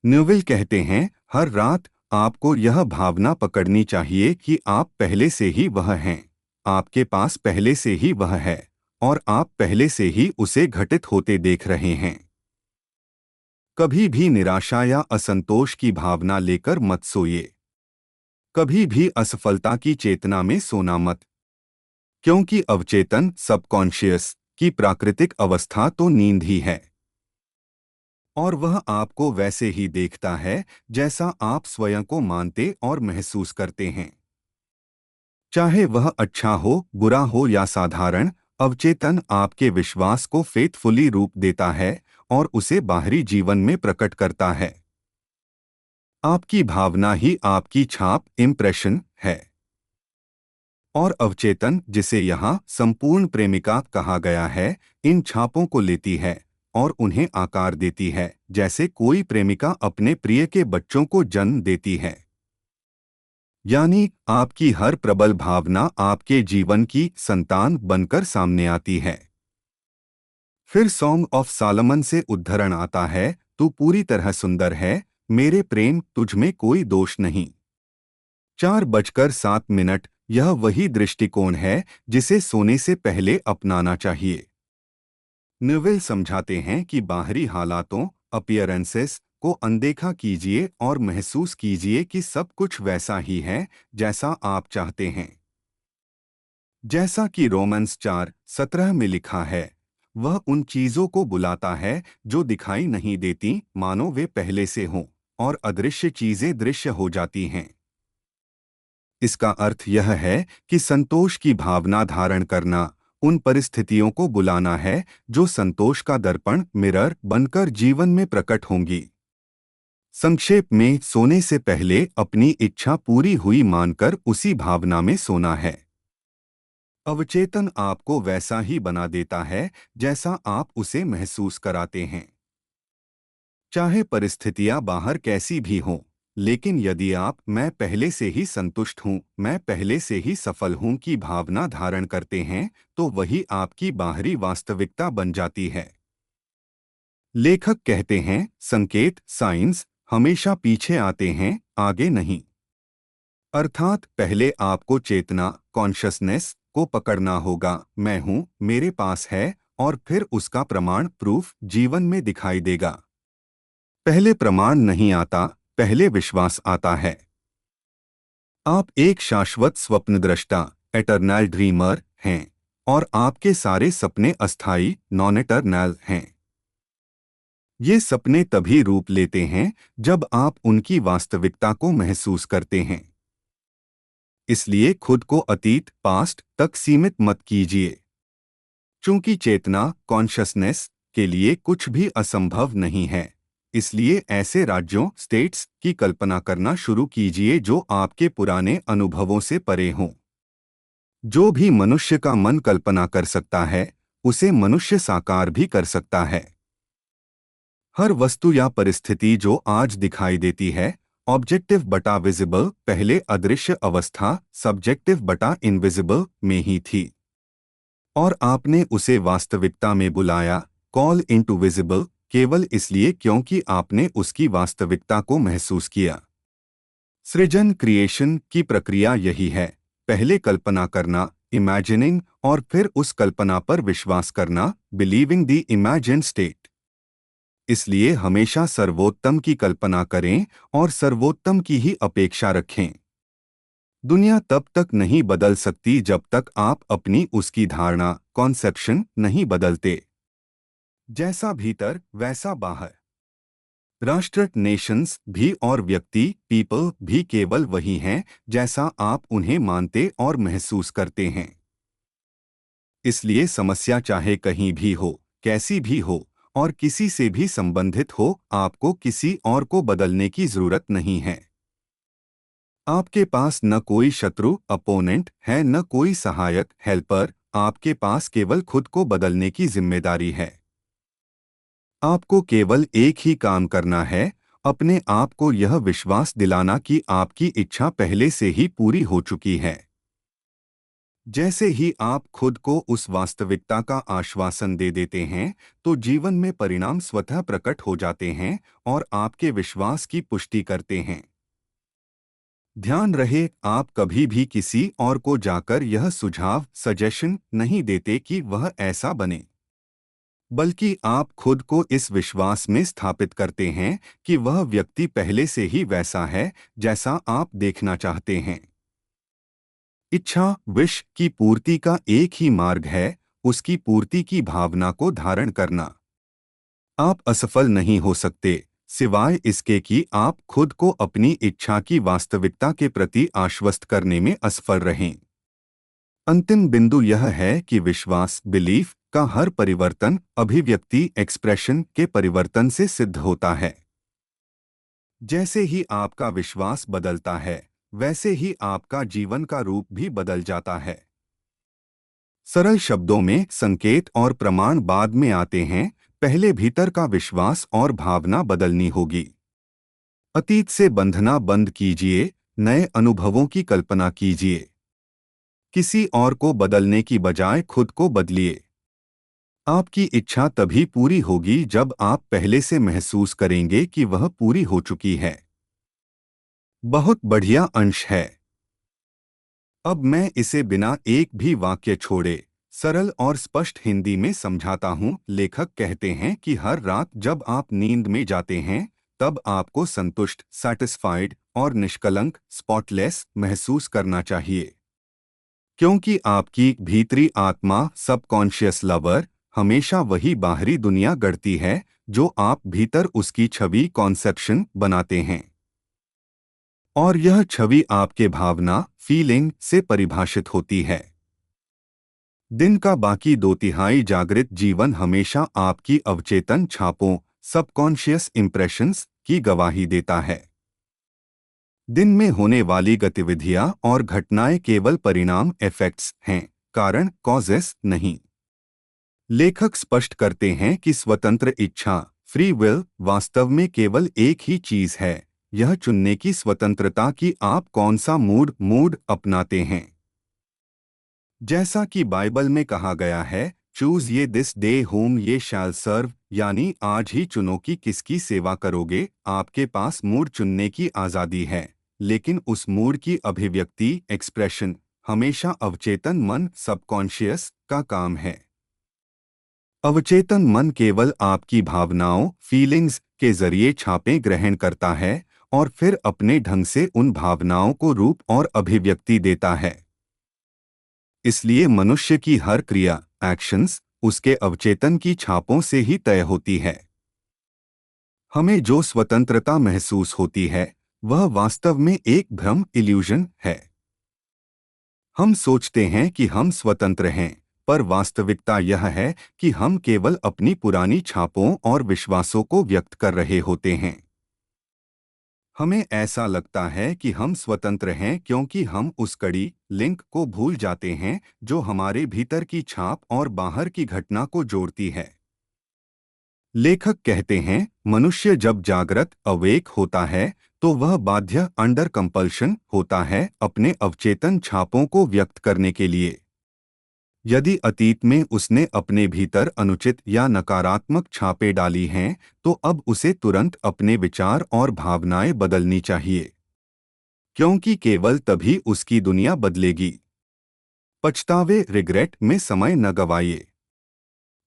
न्यूविल कहते हैं, हर रात आपको यह भावना पकड़नी चाहिए कि आप पहले से ही वह हैं, आपके पास पहले से ही वह है और आप पहले से ही उसे घटित होते देख रहे हैं। कभी भी निराशा या असंतोष की भावना लेकर मत सोइए। कभी भी असफलता की चेतना में सोना मत, क्योंकि अवचेतन सबकॉन्शियस की प्राकृतिक अवस्था तो नींद ही है, और वह आपको वैसे ही देखता है जैसा आप स्वयं को मानते और महसूस करते हैं। चाहे वह अच्छा हो, बुरा हो या साधारण, अवचेतन आपके विश्वास को फेथफुली रूप देता है और उसे बाहरी जीवन में प्रकट करता है। आपकी भावना ही आपकी छाप इम्प्रेशन है, और अवचेतन, जिसे यहाँ संपूर्ण प्रेमिका कहा गया है, इन छापों को लेती है और उन्हें आकार देती है जैसे कोई प्रेमिका अपने प्रिय के बच्चों को जन्म देती है। यानी आपकी हर प्रबल भावना आपके जीवन की संतान बनकर सामने आती है। फिर सॉन्ग ऑफ सालमन से उद्धरण आता है, तू पूरी तरह सुंदर है मेरे प्रेम, तुझमें कोई दोष नहीं। 4:07। यह वही दृष्टिकोण है जिसे सोने से पहले अपनाना चाहिए। न्यूविल समझाते हैं कि बाहरी हालातों अपीयरेंसेस को अनदेखा कीजिए और महसूस कीजिए कि सब कुछ वैसा ही है जैसा आप चाहते हैं। जैसा कि रोमन्स 4:17 में लिखा है, वह उन चीजों को बुलाता है जो दिखाई नहीं देती, मानो वे पहले से हों, और अदृश्य चीजें दृश्य हो जाती हैं। इसका अर्थ यह है कि संतोष की भावना धारण करना उन परिस्थितियों को बुलाना है जो संतोष का दर्पण मिरर बनकर जीवन में प्रकट होंगी। संक्षेप में, सोने से पहले अपनी इच्छा पूरी हुई मानकर उसी भावना में सोना है। अवचेतन आपको वैसा ही बना देता है जैसा आप उसे महसूस कराते हैं, चाहे परिस्थितियां बाहर कैसी भी हों। लेकिन यदि आप मैं पहले से ही संतुष्ट हूं, मैं पहले से ही सफल हूं की भावना धारण करते हैं, तो वही आपकी बाहरी वास्तविकता बन जाती है। लेखक कहते हैं, संकेत साइंस हमेशा पीछे आते हैं, आगे नहीं। अर्थात पहले आपको चेतना कॉन्शसनेस को पकड़ना होगा, मैं हूं, मेरे पास है, और फिर उसका प्रमाण प्रूफ जीवन में दिखाई देगा। पहले प्रमाण नहीं आता, पहले विश्वास आता है। आप एक शाश्वत स्वप्नद्रष्टा एटर्नल ड्रीमर हैं, और आपके सारे सपने अस्थायी नॉन एटर्नल हैं। ये सपने तभी रूप लेते हैं जब आप उनकी वास्तविकता को महसूस करते हैं। इसलिए खुद को अतीत पास्ट तक सीमित मत कीजिए। चूंकि चेतना कॉन्शसनेस के लिए कुछ भी असंभव नहीं है, इसलिए ऐसे राज्यों स्टेट्स की कल्पना करना शुरू कीजिए जो आपके पुराने अनुभवों से परे हों। जो भी मनुष्य का मन कल्पना कर सकता है, उसे मनुष्य साकार भी कर सकता है। हर वस्तु या परिस्थिति जो आज दिखाई देती है, ऑब्जेक्टिव बटा विजिबल पहले अदृश्य अवस्था सब्जेक्टिव बटा इनविजिबल में ही थी, और आपने उसे वास्तविकता में बुलाया, कॉल इनटू विजिबल, केवल इसलिए क्योंकि आपने उसकी वास्तविकता को महसूस किया। सृजन क्रिएशन की प्रक्रिया यही है, पहले कल्पना करना इमेजिनिंग, और फिर उस कल्पना पर विश्वास करना बिलीविंग द इमेजिन्ड स्टेट। इसलिए हमेशा सर्वोत्तम की कल्पना करें और सर्वोत्तम की ही अपेक्षा रखें। दुनिया तब तक नहीं बदल सकती जब तक आप अपनी उसकी धारणा कॉन्सेप्शन नहीं बदलते। जैसा भीतर वैसा बाहर। राष्ट्र नेशंस भी और व्यक्ति पीपल भी केवल वही हैं जैसा आप उन्हें मानते और महसूस करते हैं। इसलिए समस्या चाहे कहीं भी हो, कैसी भी हो, और किसी से भी संबंधित हो, आपको किसी और को बदलने की जरूरत नहीं है। आपके पास न कोई शत्रु अपोनेंट है, न कोई सहायक हेल्पर, आपके पास केवल खुद को बदलने की जिम्मेदारी है। आपको केवल एक ही काम करना है, अपने आप को यह विश्वास दिलाना कि आपकी इच्छा पहले से ही पूरी हो चुकी है। जैसे ही आप खुद को उस वास्तविकता का आश्वासन दे देते हैं, तो जीवन में परिणाम स्वतः प्रकट हो जाते हैं और आपके विश्वास की पुष्टि करते हैं। ध्यान रहे, आप कभी भी किसी और को जाकर यह सुझाव सजेशन नहीं देते कि वह ऐसा बने, बल्कि आप खुद को इस विश्वास में स्थापित करते हैं कि वह व्यक्ति पहले से ही वैसा है जैसा आप देखना चाहते हैं। इच्छा विश की पूर्ति का एक ही मार्ग है, उसकी पूर्ति की भावना को धारण करना। आप असफल नहीं हो सकते सिवाय इसके कि आप खुद को अपनी इच्छा की वास्तविकता के प्रति आश्वस्त करने में असफल रहें। अंतिम बिंदु यह है कि विश्वास बिलीफ का हर परिवर्तन अभिव्यक्ति एक्सप्रेशन के परिवर्तन से सिद्ध होता है। जैसे ही आपका विश्वास बदलता है, वैसे ही आपका जीवन का रूप भी बदल जाता है। सरल शब्दों में संकेत और प्रमाण बाद में आते हैं, पहले भीतर का विश्वास और भावना बदलनी होगी। अतीत से बंधना बंद कीजिए, नए अनुभवों की कल्पना कीजिए। किसी और को बदलने की बजाय खुद को बदलिए। आपकी इच्छा तभी पूरी होगी जब आप पहले से महसूस करेंगे कि वह पूरी हो चुकी है। बहुत बढ़िया अंश है। अब मैं इसे बिना एक भी वाक्य छोड़े सरल और स्पष्ट हिंदी में समझाता हूँ। लेखक कहते हैं कि हर रात जब आप नींद में जाते हैं, तब आपको संतुष्ट सैटिस्फाइड और निष्कलंक स्पॉटलेस महसूस करना चाहिए, क्योंकि आपकी भीतरी आत्मा सबकॉन्शियस लवर हमेशा वही बाहरी दुनिया गढ़ती है जो आप भीतर उसकी छवि कॉन्सेप्शन बनाते हैं, और यह छवि आपके भावना फीलिंग से परिभाषित होती है। दिन का बाकी 2/3 जागृत जीवन हमेशा आपकी अवचेतन छापों सबकॉन्शियस इंप्रेशंस की गवाही देता है। दिन में होने वाली गतिविधियां और घटनाएं केवल परिणाम इफेक्ट्स हैं, कारण कॉजेस नहीं। लेखक स्पष्ट करते हैं कि स्वतंत्र इच्छा फ्री विल वास्तव में केवल एक ही चीज है, यह चुनने की स्वतंत्रता कि आप कौन सा मूड अपनाते हैं। जैसा कि बाइबल में कहा गया है, चूज ये दिस डे होम ये शैल सर्व, यानी आज ही चुनो कि किसकी सेवा करोगे। आपके पास मूड चुनने की आज़ादी है, लेकिन उस मूड की अभिव्यक्ति एक्सप्रेशन हमेशा अवचेतन मन सबकॉन्शियस का काम है। अवचेतन मन केवल आपकी भावनाओं फीलिंग्स के जरिए छापें ग्रहण करता है और फिर अपने ढंग से उन भावनाओं को रूप और अभिव्यक्ति देता है। इसलिए मनुष्य की हर क्रिया एक्शंस उसके अवचेतन की छापों से ही तय होती है। हमें जो स्वतंत्रता महसूस होती है वह वास्तव में एक भ्रम इल्यूजन है। हम सोचते हैं कि हम स्वतंत्र हैं, पर वास्तविकता यह है कि हम केवल अपनी पुरानी छापों और विश्वासों को व्यक्त कर रहे होते हैं। हमें ऐसा लगता है कि हम स्वतंत्र हैं क्योंकि हम उस कड़ी लिंक को भूल जाते हैं जो हमारे भीतर की छाप और बाहर की घटना को जोड़ती है। लेखक कहते हैं, मनुष्य जब जागृत अवेक होता है तो वह बाध्य अंडर कंपल्शन होता है अपने अवचेतन छापों को व्यक्त करने के लिए। यदि अतीत में उसने अपने भीतर अनुचित या नकारात्मक छापें डाली हैं, तो अब उसे तुरंत अपने विचार और भावनाएं बदलनी चाहिए, क्योंकि केवल तभी उसकी दुनिया बदलेगी। पछतावे रिग्रेट में समय न गवाइए,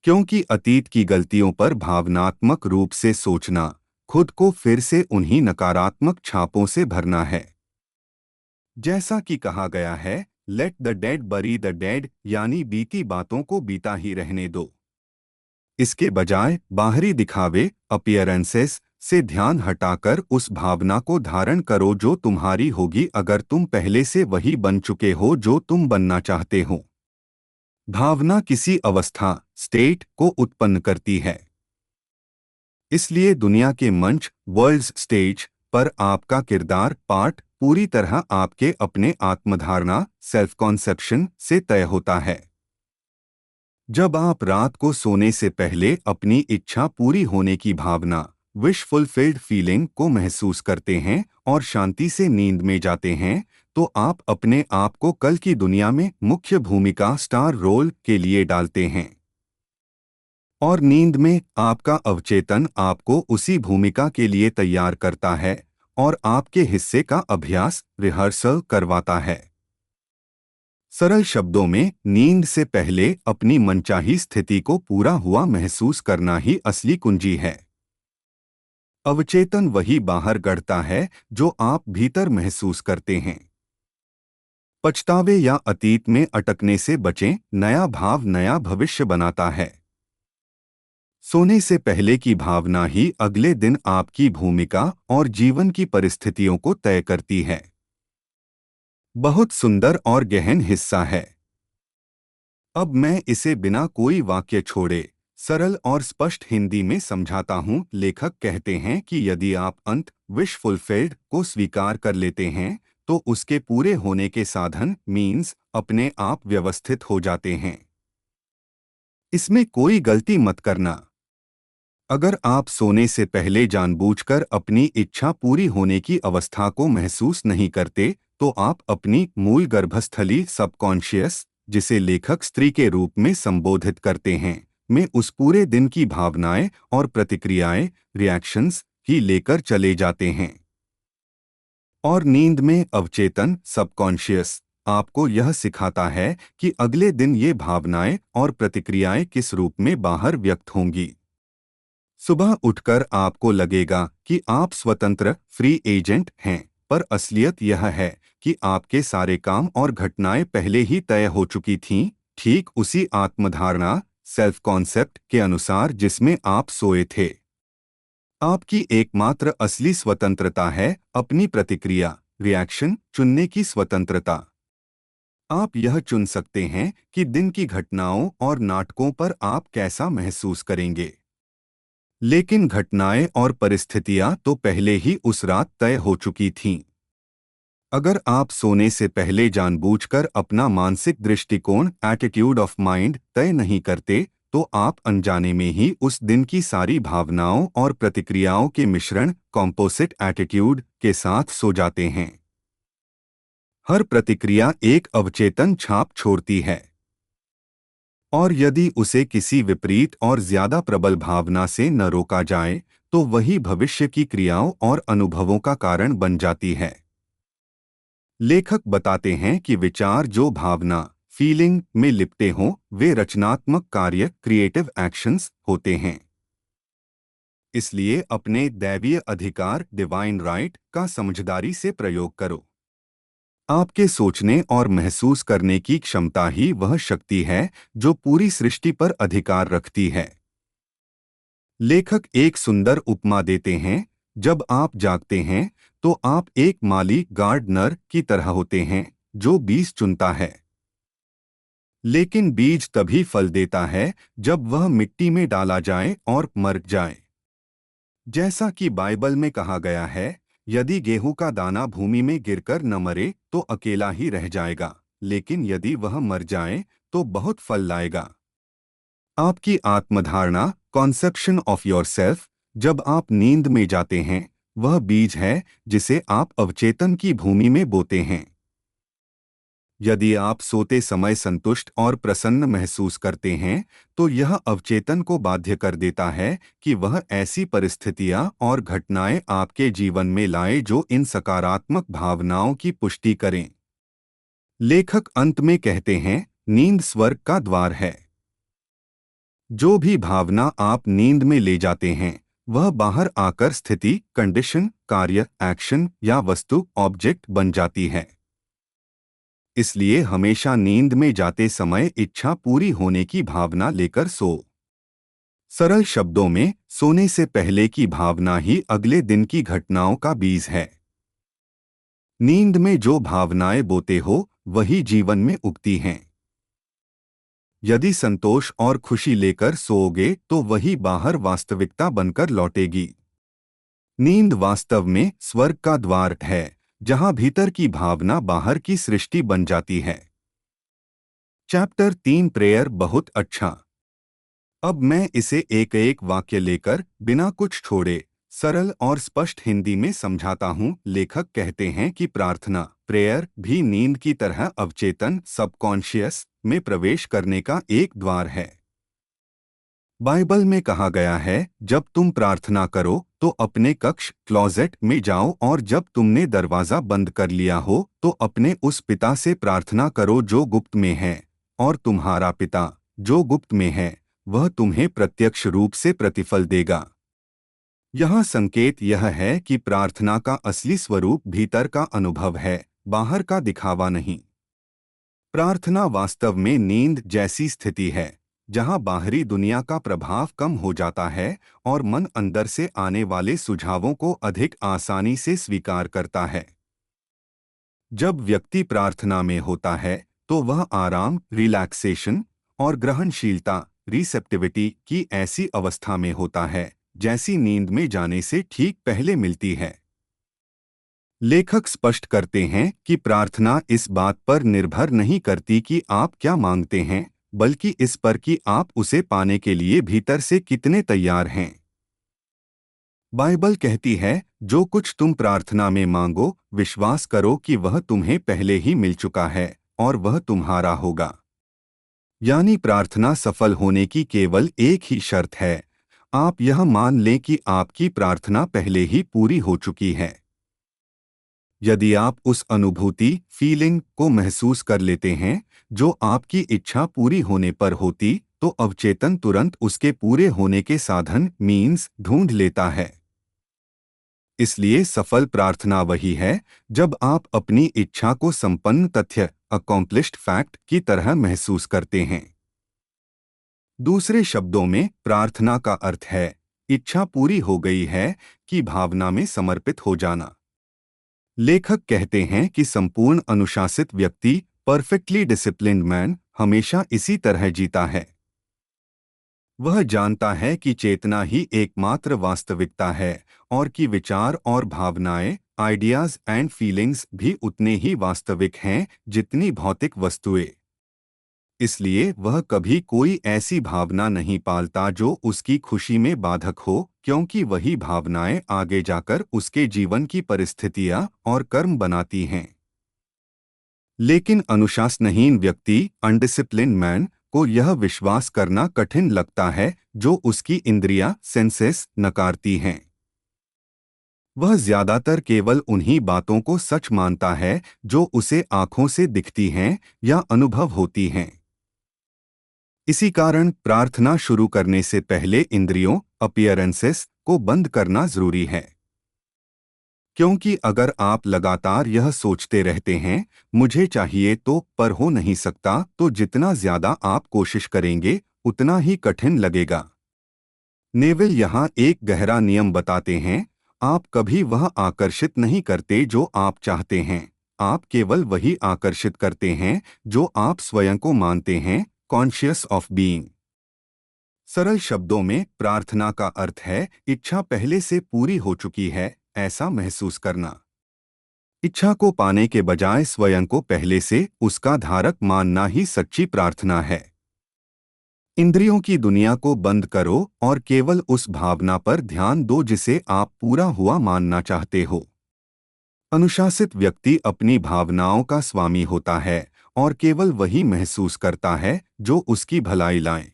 क्योंकि अतीत की गलतियों पर भावनात्मक रूप से सोचना खुद को फिर से उन्हीं नकारात्मक छापों से भरना है। जैसा कि कहा गया है, लेट द डेड बरी द डेड, यानी बीती बातों को बीता ही रहने दो। इसके बजाय बाहरी दिखावे अपीयरेंसेस से ध्यान हटाकर उस भावना को धारण करो जो तुम्हारी होगी अगर तुम पहले से वही बन चुके हो जो तुम बनना चाहते हो। भावना किसी अवस्था स्टेट को उत्पन्न करती है। इसलिए दुनिया के मंच वर्ल्ड्स स्टेज पर आपका किरदार पार्ट पूरी तरह आपके अपने आत्मधारणा सेल्फ कॉन्सेप्शन से तय होता है। जब आप रात को सोने से पहले अपनी इच्छा पूरी होने की भावना विश फुलफिल्ड फीलिंग को महसूस करते हैं और शांति से नींद में जाते हैं, तो आप अपने आप को कल की दुनिया में मुख्य भूमिका स्टार रोल के लिए डालते हैं। और नींद में आपका अवचेतन आपको उसी भूमिका के लिए तैयार करता है और आपके हिस्से का अभ्यास रिहर्सल करवाता है। सरल शब्दों में, नींद से पहले अपनी मनचाही स्थिति को पूरा हुआ महसूस करना ही असली कुंजी है। अवचेतन वही बाहर गढ़ता है जो आप भीतर महसूस करते हैं। पछतावे या अतीत में अटकने से बचें, नया भाव नया भविष्य बनाता है। सोने से पहले की भावना ही अगले दिन आपकी भूमिका और जीवन की परिस्थितियों को तय करती है। बहुत सुंदर और गहन हिस्सा है। अब मैं इसे बिना कोई वाक्य छोड़े सरल और स्पष्ट हिंदी में समझाता हूँ। लेखक कहते हैं कि यदि आप अंत विश फुलफिल्ड को स्वीकार कर लेते हैं तो उसके पूरे होने के साधन मीन्स अपने आप व्यवस्थित हो जाते हैं। इसमें कोई गलती मत करना। अगर आप सोने से पहले जानबूझकर अपनी इच्छा पूरी होने की अवस्था को महसूस नहीं करते, तो आप अपनी मूल गर्भस्थली सबकॉन्शियस, जिसे लेखक स्त्री के रूप में संबोधित करते हैं, में उस पूरे दिन की भावनाएं और प्रतिक्रियाएं रिएक्शंस की लेकर चले जाते हैं। और नींद में अवचेतन सबकॉन्शियस आपको यह सिखाता है कि अगले दिन ये भावनाएं और प्रतिक्रियाएं किस रूप में बाहर व्यक्त होंगी। सुबह उठकर आपको लगेगा कि आप स्वतंत्र फ्री एजेंट हैं, पर असलियत यह है कि आपके सारे काम और घटनाएं पहले ही तय हो चुकी थीं, ठीक उसी आत्मधारणा सेल्फ कॉन्सेप्ट के अनुसार जिसमें आप सोए थे। आपकी एकमात्र असली स्वतंत्रता है अपनी प्रतिक्रिया रिएक्शन चुनने की स्वतंत्रता। आप यह चुन सकते हैं कि दिन की घटनाओं और नाटकों पर आप कैसा महसूस करेंगे। लेकिन घटनाएं और परिस्थितियां तो पहले ही उस रात तय हो चुकी थीं। अगर आप सोने से पहले जानबूझकर अपना मानसिक दृष्टिकोण एटीट्यूड ऑफ माइंड तय नहीं करते, तो आप अनजाने में ही उस दिन की सारी भावनाओं और प्रतिक्रियाओं के मिश्रण कॉम्पोजिट एटीट्यूड के साथ सो जाते हैं। हर प्रतिक्रिया एक अवचेतन छाप छोड़ती है, और यदि उसे किसी विपरीत और ज्यादा प्रबल भावना से न रोका जाए, तो वही भविष्य की क्रियाओं और अनुभवों का कारण बन जाती है। लेखक बताते हैं कि विचार जो भावना फीलिंग में लिपटे हों, वे रचनात्मक कार्य क्रिएटिव एक्शंस होते हैं। इसलिए अपने दैवीय अधिकार डिवाइन राइट का समझदारी से प्रयोग करो। आपके सोचने और महसूस करने की क्षमता ही वह शक्ति है जो पूरी सृष्टि पर अधिकार रखती है। लेखक एक सुंदर उपमा देते हैं, जब आप जागते हैं तो आप एक माली गार्डनर की तरह होते हैं जो बीज चुनता है। लेकिन बीज तभी फल देता है जब वह मिट्टी में डाला जाए और मर जाए। जैसा कि बाइबल में कहा गया है, यदि गेहूं का दाना भूमि में गिरकर न मरे तो अकेला ही रह जाएगा, लेकिन यदि वह मर जाए तो बहुत फल लाएगा। आपकी आत्मधारणा कॉन्सेप्शन ऑफ योरसेल्फ, जब आप नींद में जाते हैं, वह बीज है जिसे आप अवचेतन की भूमि में बोते हैं। यदि आप सोते समय संतुष्ट और प्रसन्न महसूस करते हैं, तो यह अवचेतन को बाध्य कर देता है कि वह ऐसी परिस्थितियां और घटनाएं आपके जीवन में लाए जो इन सकारात्मक भावनाओं की पुष्टि करें। लेखक अंत में कहते हैं, नींद स्वर्ग का द्वार है। जो भी भावना आप नींद में ले जाते हैं, वह बाहर आकर स्थिति, कंडीशन, कार्य, एक्शन या वस्तु, ऑब्जेक्ट बन जाती है। इसलिए हमेशा नींद में जाते समय इच्छा पूरी होने की भावना लेकर सो। सरल शब्दों में, सोने से पहले की भावना ही अगले दिन की घटनाओं का बीज है। नींद में जो भावनाएं बोते हो, वही जीवन में उगती हैं। यदि संतोष और खुशी लेकर सोओगे तो वही बाहर वास्तविकता बनकर लौटेगी। नींद वास्तव में स्वर्ग का द्वार है, जहां भीतर की भावना बाहर की सृष्टि बन जाती है। चैप्टर 3 प्रेयर बहुत अच्छा। अब मैं इसे एक एक वाक्य लेकर बिना कुछ छोड़े सरल और स्पष्ट हिंदी में समझाता हूँ। लेखक कहते हैं कि प्रार्थना प्रेयर भी नींद की तरह अवचेतन सबकॉन्शियस में प्रवेश करने का एक द्वार है। बाइबल में कहा गया है, जब तुम प्रार्थना करो तो अपने कक्ष क्लोजेट में जाओ, और जब तुमने दरवाजा बंद कर लिया हो तो अपने उस पिता से प्रार्थना करो जो गुप्त में है, और तुम्हारा पिता जो गुप्त में है वह तुम्हें प्रत्यक्ष रूप से प्रतिफल देगा। यहाँ संकेत यह है कि प्रार्थना का असली स्वरूप भीतर का अनुभव है, बाहर का दिखावा नहीं। प्रार्थना वास्तव में नींद जैसी स्थिति है, जहाँ बाहरी दुनिया का प्रभाव कम हो जाता है और मन अंदर से आने वाले सुझावों को अधिक आसानी से स्वीकार करता है। जब व्यक्ति प्रार्थना में होता है तो वह आराम, रिलैक्सेशन और ग्रहणशीलता रिसेप्टिविटी की ऐसी अवस्था में होता है जैसी नींद में जाने से ठीक पहले मिलती है। लेखक स्पष्ट करते हैं कि प्रार्थना इस बात पर निर्भर नहीं करती कि आप क्या मांगते हैं, बल्कि इस पर कि आप उसे पाने के लिए भीतर से कितने तैयार हैं। बाइबल कहती है, जो कुछ तुम प्रार्थना में मांगो, विश्वास करो कि वह तुम्हें पहले ही मिल चुका है और वह तुम्हारा होगा। यानी प्रार्थना सफल होने की केवल एक ही शर्त है, आप यह मान लें कि आपकी प्रार्थना पहले ही पूरी हो चुकी है। यदि आप उस अनुभूति फीलिंग को महसूस कर लेते हैं जो आपकी इच्छा पूरी होने पर होती, तो अवचेतन तुरंत उसके पूरे होने के साधन मीन्स ढूंढ लेता है। इसलिए सफल प्रार्थना वही है जब आप अपनी इच्छा को संपन्न तथ्य अकॉम्प्लिश्ड फैक्ट की तरह महसूस करते हैं। दूसरे शब्दों में, प्रार्थना का अर्थ है इच्छा पूरी हो गई है कि भावना में समर्पित हो जाना। लेखक कहते हैं कि संपूर्ण अनुशासित व्यक्ति परफेक्टली डिसिप्लिन्ड मैन हमेशा इसी तरह जीता है। वह जानता है कि चेतना ही एकमात्र वास्तविकता है और कि विचार और भावनाएं, आइडियाज एंड फीलिंग्स भी उतने ही वास्तविक हैं जितनी भौतिक वस्तुएं। इसलिए वह कभी कोई ऐसी भावना नहीं पालता जो उसकी खुशी में बाधक हो, क्योंकि वही भावनाएं आगे जाकर उसके जीवन की परिस्थितियां और कर्म बनाती हैं। लेकिन अनुशासनहीन व्यक्ति, अनडिसिप्लिन मैन, को यह विश्वास करना कठिन लगता है जो उसकी इंद्रियां, सेंसेस, नकारती हैं। वह ज्यादातर केवल उन्हीं बातों को सच मानता है जो उसे आंखों से दिखती हैं या अनुभव होती हैं। इसी कारण प्रार्थना शुरू करने से पहले इंद्रियों, अपीयरेंसेस, को बंद करना जरूरी है। क्योंकि अगर आप लगातार यह सोचते रहते हैं, मुझे चाहिए तो पर हो नहीं सकता, तो जितना ज्यादा आप कोशिश करेंगे उतना ही कठिन लगेगा। नेविल यहाँ एक गहरा नियम बताते हैं, आप कभी वह आकर्षित नहीं करते जो आप चाहते हैं, आप केवल वही आकर्षित करते हैं जो आप स्वयं को मानते हैं, कॉन्शियस ऑफ बीइंग। सरल शब्दों में प्रार्थना का अर्थ है इच्छा पहले से पूरी हो चुकी है, ऐसा महसूस करना। इच्छा को पाने के बजाय स्वयं को पहले से उसका धारक मानना ही सच्ची प्रार्थना है। इंद्रियों की दुनिया को बंद करो और केवल उस भावना पर ध्यान दो जिसे आप पूरा हुआ मानना चाहते हो। अनुशासित व्यक्ति अपनी भावनाओं का स्वामी होता है और केवल वही महसूस करता है जो उसकी भलाई लाए।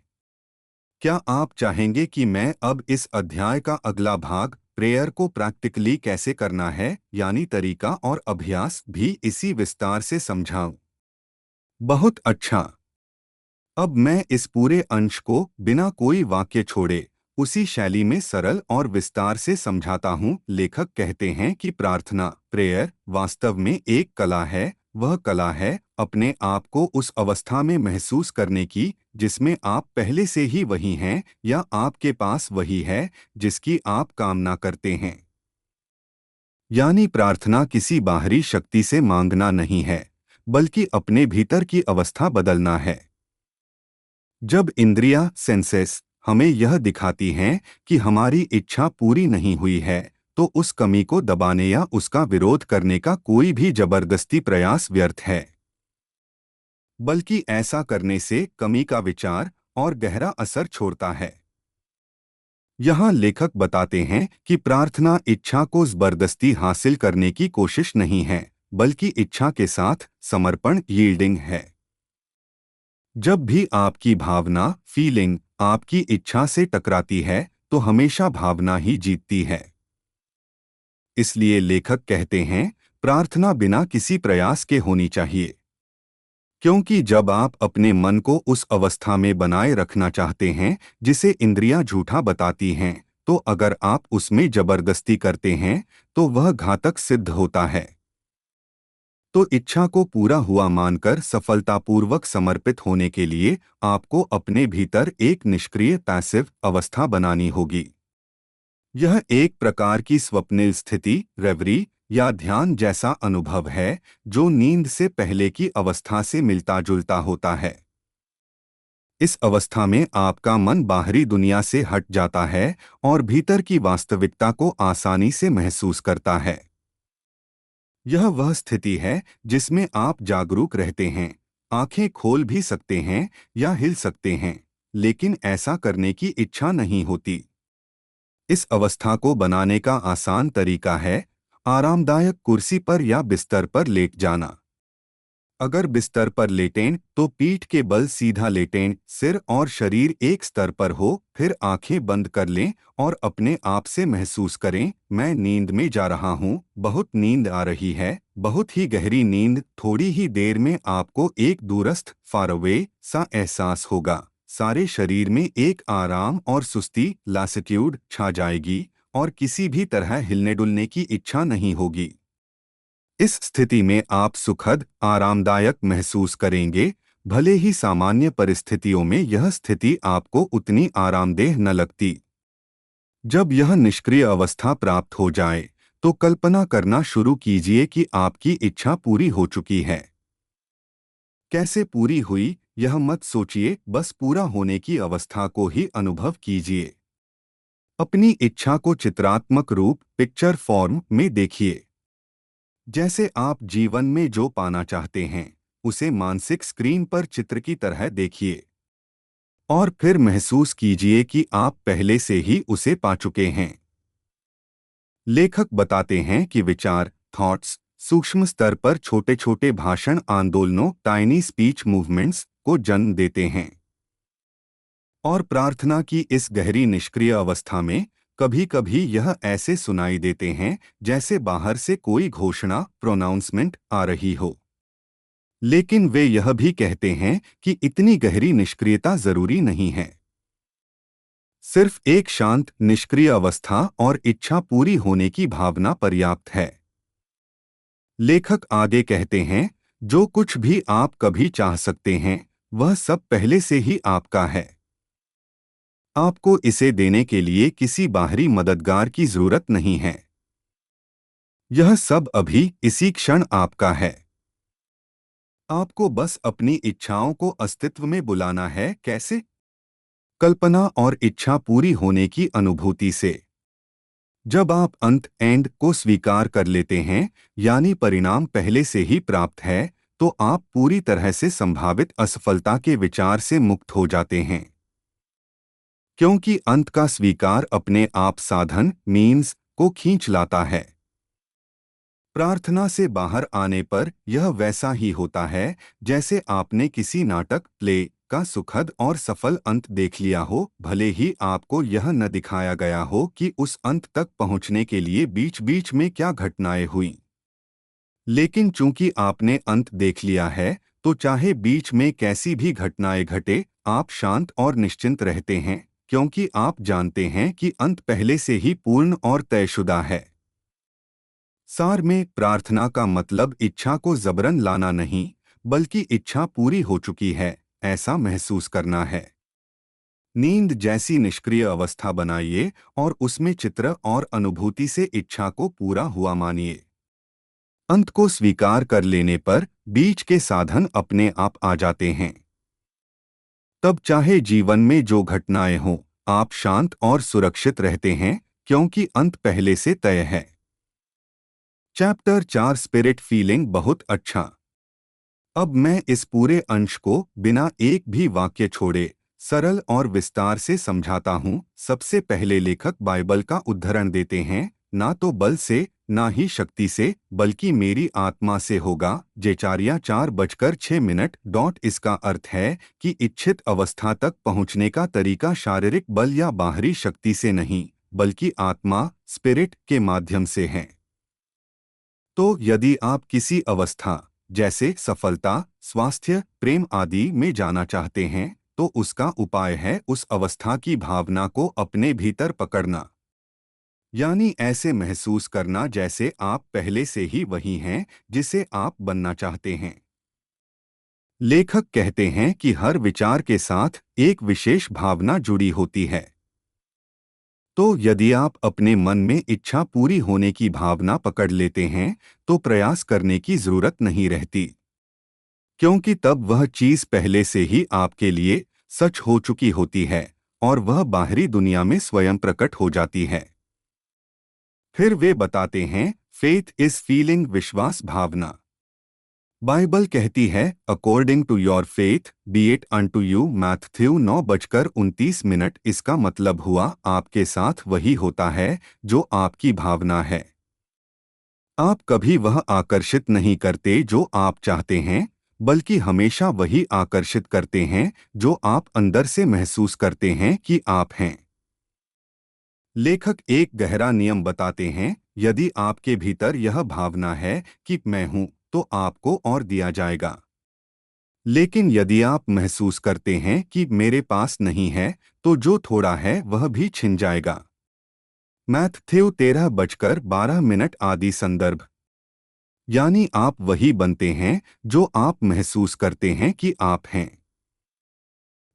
क्या आप चाहेंगे कि मैं अब इस अध्याय का अगला भाग, प्रेयर को प्रैक्टिकली कैसे करना है, यानी तरीका और अभ्यास, भी इसी विस्तार से समझाऊं? बहुत अच्छा। अब मैं इस पूरे अंश को बिना कोई वाक्य छोड़े उसी शैली में सरल और विस्तार से समझाता हूँ। लेखक कहते हैं कि प्रार्थना, प्रेयर, वास्तव में एक कला है। वह कला है अपने आप को उस अवस्था में महसूस करने की जिसमें आप पहले से ही वही हैं या आपके पास वही है जिसकी आप कामना करते हैं। यानी प्रार्थना किसी बाहरी शक्ति से मांगना नहीं है, बल्कि अपने भीतर की अवस्था बदलना है। जब इंद्रियां, सेंसेस, हमें यह दिखाती हैं कि हमारी इच्छा पूरी नहीं हुई है, तो उस कमी को दबाने या उसका विरोध करने का कोई भी जबरदस्ती प्रयास व्यर्थ है। बल्कि ऐसा करने से कमी का विचार और गहरा असर छोड़ता है। यहाँ लेखक बताते हैं कि प्रार्थना इच्छा को जबरदस्ती हासिल करने की कोशिश नहीं है, बल्कि इच्छा के साथ समर्पण, यील्डिंग है। जब भी आपकी भावना, फीलिंग, आपकी इच्छा से टकराती है, तो हमेशा भावना ही जीतती है। इसलिए लेखक कहते हैं, प्रार्थना बिना किसी प्रयास के होनी चाहिए। क्योंकि जब आप अपने मन को उस अवस्था में बनाए रखना चाहते हैं जिसे इंद्रियां झूठा बताती हैं, तो अगर आप उसमें जबरदस्ती करते हैं तो वह घातक सिद्ध होता है। तो इच्छा को पूरा हुआ मानकर सफलतापूर्वक समर्पित होने के लिए आपको अपने भीतर एक निष्क्रिय, पैसिव अवस्था बनानी होगी। यह एक प्रकार की स्वप्निल स्थिति, रेवरी या ध्यान जैसा अनुभव है जो नींद से पहले की अवस्था से मिलता जुलता होता है। इस अवस्था में आपका मन बाहरी दुनिया से हट जाता है और भीतर की वास्तविकता को आसानी से महसूस करता है। यह वह स्थिति है जिसमें आप जागरूक रहते हैं, आंखें खोल भी सकते हैं या हिल सकते हैं, लेकिन ऐसा करने की इच्छा नहीं होती। इस अवस्था को बनाने का आसान तरीका है आरामदायक कुर्सी पर या बिस्तर पर लेट जाना। अगर बिस्तर पर लेटें तो पीठ के बल सीधा लेटें, सिर और शरीर एक स्तर पर हो, फिर आंखें बंद कर लें और अपने आप से महसूस करें, मैं नींद में जा रहा हूँ, बहुत नींद आ रही है, बहुत ही गहरी नींद। थोड़ी ही देर में आपको एक दूरस्थ, फार अवे सा एहसास होगा। सारे शरीर में एक आराम और सुस्ती, लासिट्यूड छा जाएगी और किसी भी तरह हिलने डुलने की इच्छा नहीं होगी। इस स्थिति में आप सुखद, आरामदायक महसूस करेंगे, भले ही सामान्य परिस्थितियों में यह स्थिति आपको उतनी आरामदेह न लगती। जब यह निष्क्रिय अवस्था प्राप्त हो जाए, तो कल्पना करना शुरू कीजिए कि आपकी इच्छा पूरी हो चुकी है। कैसे पूरी हुई, यह मत सोचिए, बस पूरा होने की अवस्था को ही अनुभव कीजिए। अपनी इच्छा को चित्रात्मक रूप पिक्चर फॉर्म में देखिए। जैसे आप जीवन में जो पाना चाहते हैं उसे मानसिक स्क्रीन पर चित्र की तरह देखिए और फिर महसूस कीजिए कि आप पहले से ही उसे पा चुके हैं। लेखक बताते हैं कि विचार थॉट्स सूक्ष्म स्तर पर छोटे छोटे भाषण आंदोलनों टाइनी स्पीच मूवमेंट्स को जन्म देते हैं और प्रार्थना की इस गहरी निष्क्रिय अवस्था में कभी कभी यह ऐसे सुनाई देते हैं जैसे बाहर से कोई घोषणा प्रोनाउंसमेंट आ रही हो। लेकिन वे यह भी कहते हैं कि इतनी गहरी निष्क्रियता जरूरी नहीं है। सिर्फ एक शांत निष्क्रिय अवस्था और इच्छा पूरी होने की भावना पर्याप्त है। लेखक आगे कहते हैं, जो कुछ भी आप कभी चाह सकते हैं वह सब पहले से ही आपका है। आपको इसे देने के लिए किसी बाहरी मददगार की जरूरत नहीं है। यह सब अभी इसी क्षण आपका है। आपको बस अपनी इच्छाओं को अस्तित्व में बुलाना है। कैसे? कल्पना और इच्छा पूरी होने की अनुभूति से। जब आप अंत एंड को स्वीकार कर लेते हैं, यानी परिणाम पहले से ही प्राप्त है, तो आप पूरी तरह से संभावित असफलता के विचार से मुक्त हो जाते हैं। क्योंकि अंत का स्वीकार अपने आप साधन मीन्स को खींच लाता है। प्रार्थना से बाहर आने पर यह वैसा ही होता है जैसे आपने किसी नाटक प्ले का सुखद और सफल अंत देख लिया हो, भले ही आपको यह न दिखाया गया हो कि उस अंत तक पहुंचने के लिए बीच बीच में क्या घटनाएं हुईं। लेकिन चूंकि आपने अंत देख लिया है, तो चाहे बीच में कैसी भी घटनाएं घटे, आप शांत और निश्चिंत रहते हैं, क्योंकि आप जानते हैं कि अंत पहले से ही पूर्ण और तयशुदा है। सार में प्रार्थना का मतलब इच्छा को जबरन लाना नहीं, बल्कि इच्छा पूरी हो चुकी है ऐसा महसूस करना है। नींद जैसी निष्क्रिय अवस्था बनाइए और उसमें चित्र और अनुभूति से इच्छा को पूरा हुआ मानिए। अंत को स्वीकार कर लेने पर बीच के साधन अपने आप आ जाते हैं। तब चाहे जीवन में जो घटनाएं हों, आप शांत और सुरक्षित रहते हैं, क्योंकि अंत पहले से तय है। चैप्टर 4 स्पिरिट फीलिंग बहुत अच्छा। अब मैं इस पूरे अंश को बिना एक भी वाक्य छोड़े सरल और विस्तार से समझाता हूँ। सबसे पहले लेखक बाइबल का उद्धरण देते हैं, ना तो बल से ना ही शक्ति से, बल्कि मेरी आत्मा से होगा। जेचारिया 4:06। इसका अर्थ है कि इच्छित अवस्था तक पहुँचने का तरीका शारीरिक बल या बाहरी शक्ति से नहीं, बल्कि आत्मा स्पिरिट के माध्यम से है। तो यदि आप किसी अवस्था जैसे सफलता, स्वास्थ्य, प्रेम आदि में जाना चाहते हैं, तो उसका उपाय है उस अवस्था की भावना को अपने भीतर पकड़ना, यानी ऐसे महसूस करना जैसे आप पहले से ही वही हैं जिसे आप बनना चाहते हैं। लेखक कहते हैं कि हर विचार के साथ एक विशेष भावना जुड़ी होती है। तो यदि आप अपने मन में इच्छा पूरी होने की भावना पकड़ लेते हैं, तो प्रयास करने की जरूरत नहीं रहती, क्योंकि तब वह चीज पहले से ही आपके लिए सच हो चुकी होती है और वह बाहरी दुनिया में स्वयं प्रकट हो जाती है। फिर वे बताते हैं, फेथ इज फीलिंग विश्वास भावना। बाइबल कहती है, according to your faith be it unto you. Matthew 9:29। इसका मतलब हुआ आपके साथ वही होता है जो आपकी भावना है। आप कभी वह आकर्षित नहीं करते जो आप चाहते हैं, बल्कि हमेशा वही आकर्षित करते हैं जो आप अंदर से महसूस करते हैं कि आप हैं। लेखक एक गहरा नियम बताते हैं, यदि आपके भीतर यह भावना है कि मैं हूं, तो आपको और दिया जाएगा। लेकिन यदि आप महसूस करते हैं कि मेरे पास नहीं है, तो जो थोड़ा है वह भी छिन जाएगा। मैथ्यू 13:12 आदि संदर्भ। यानी आप वही बनते हैं जो आप महसूस करते हैं कि आप हैं,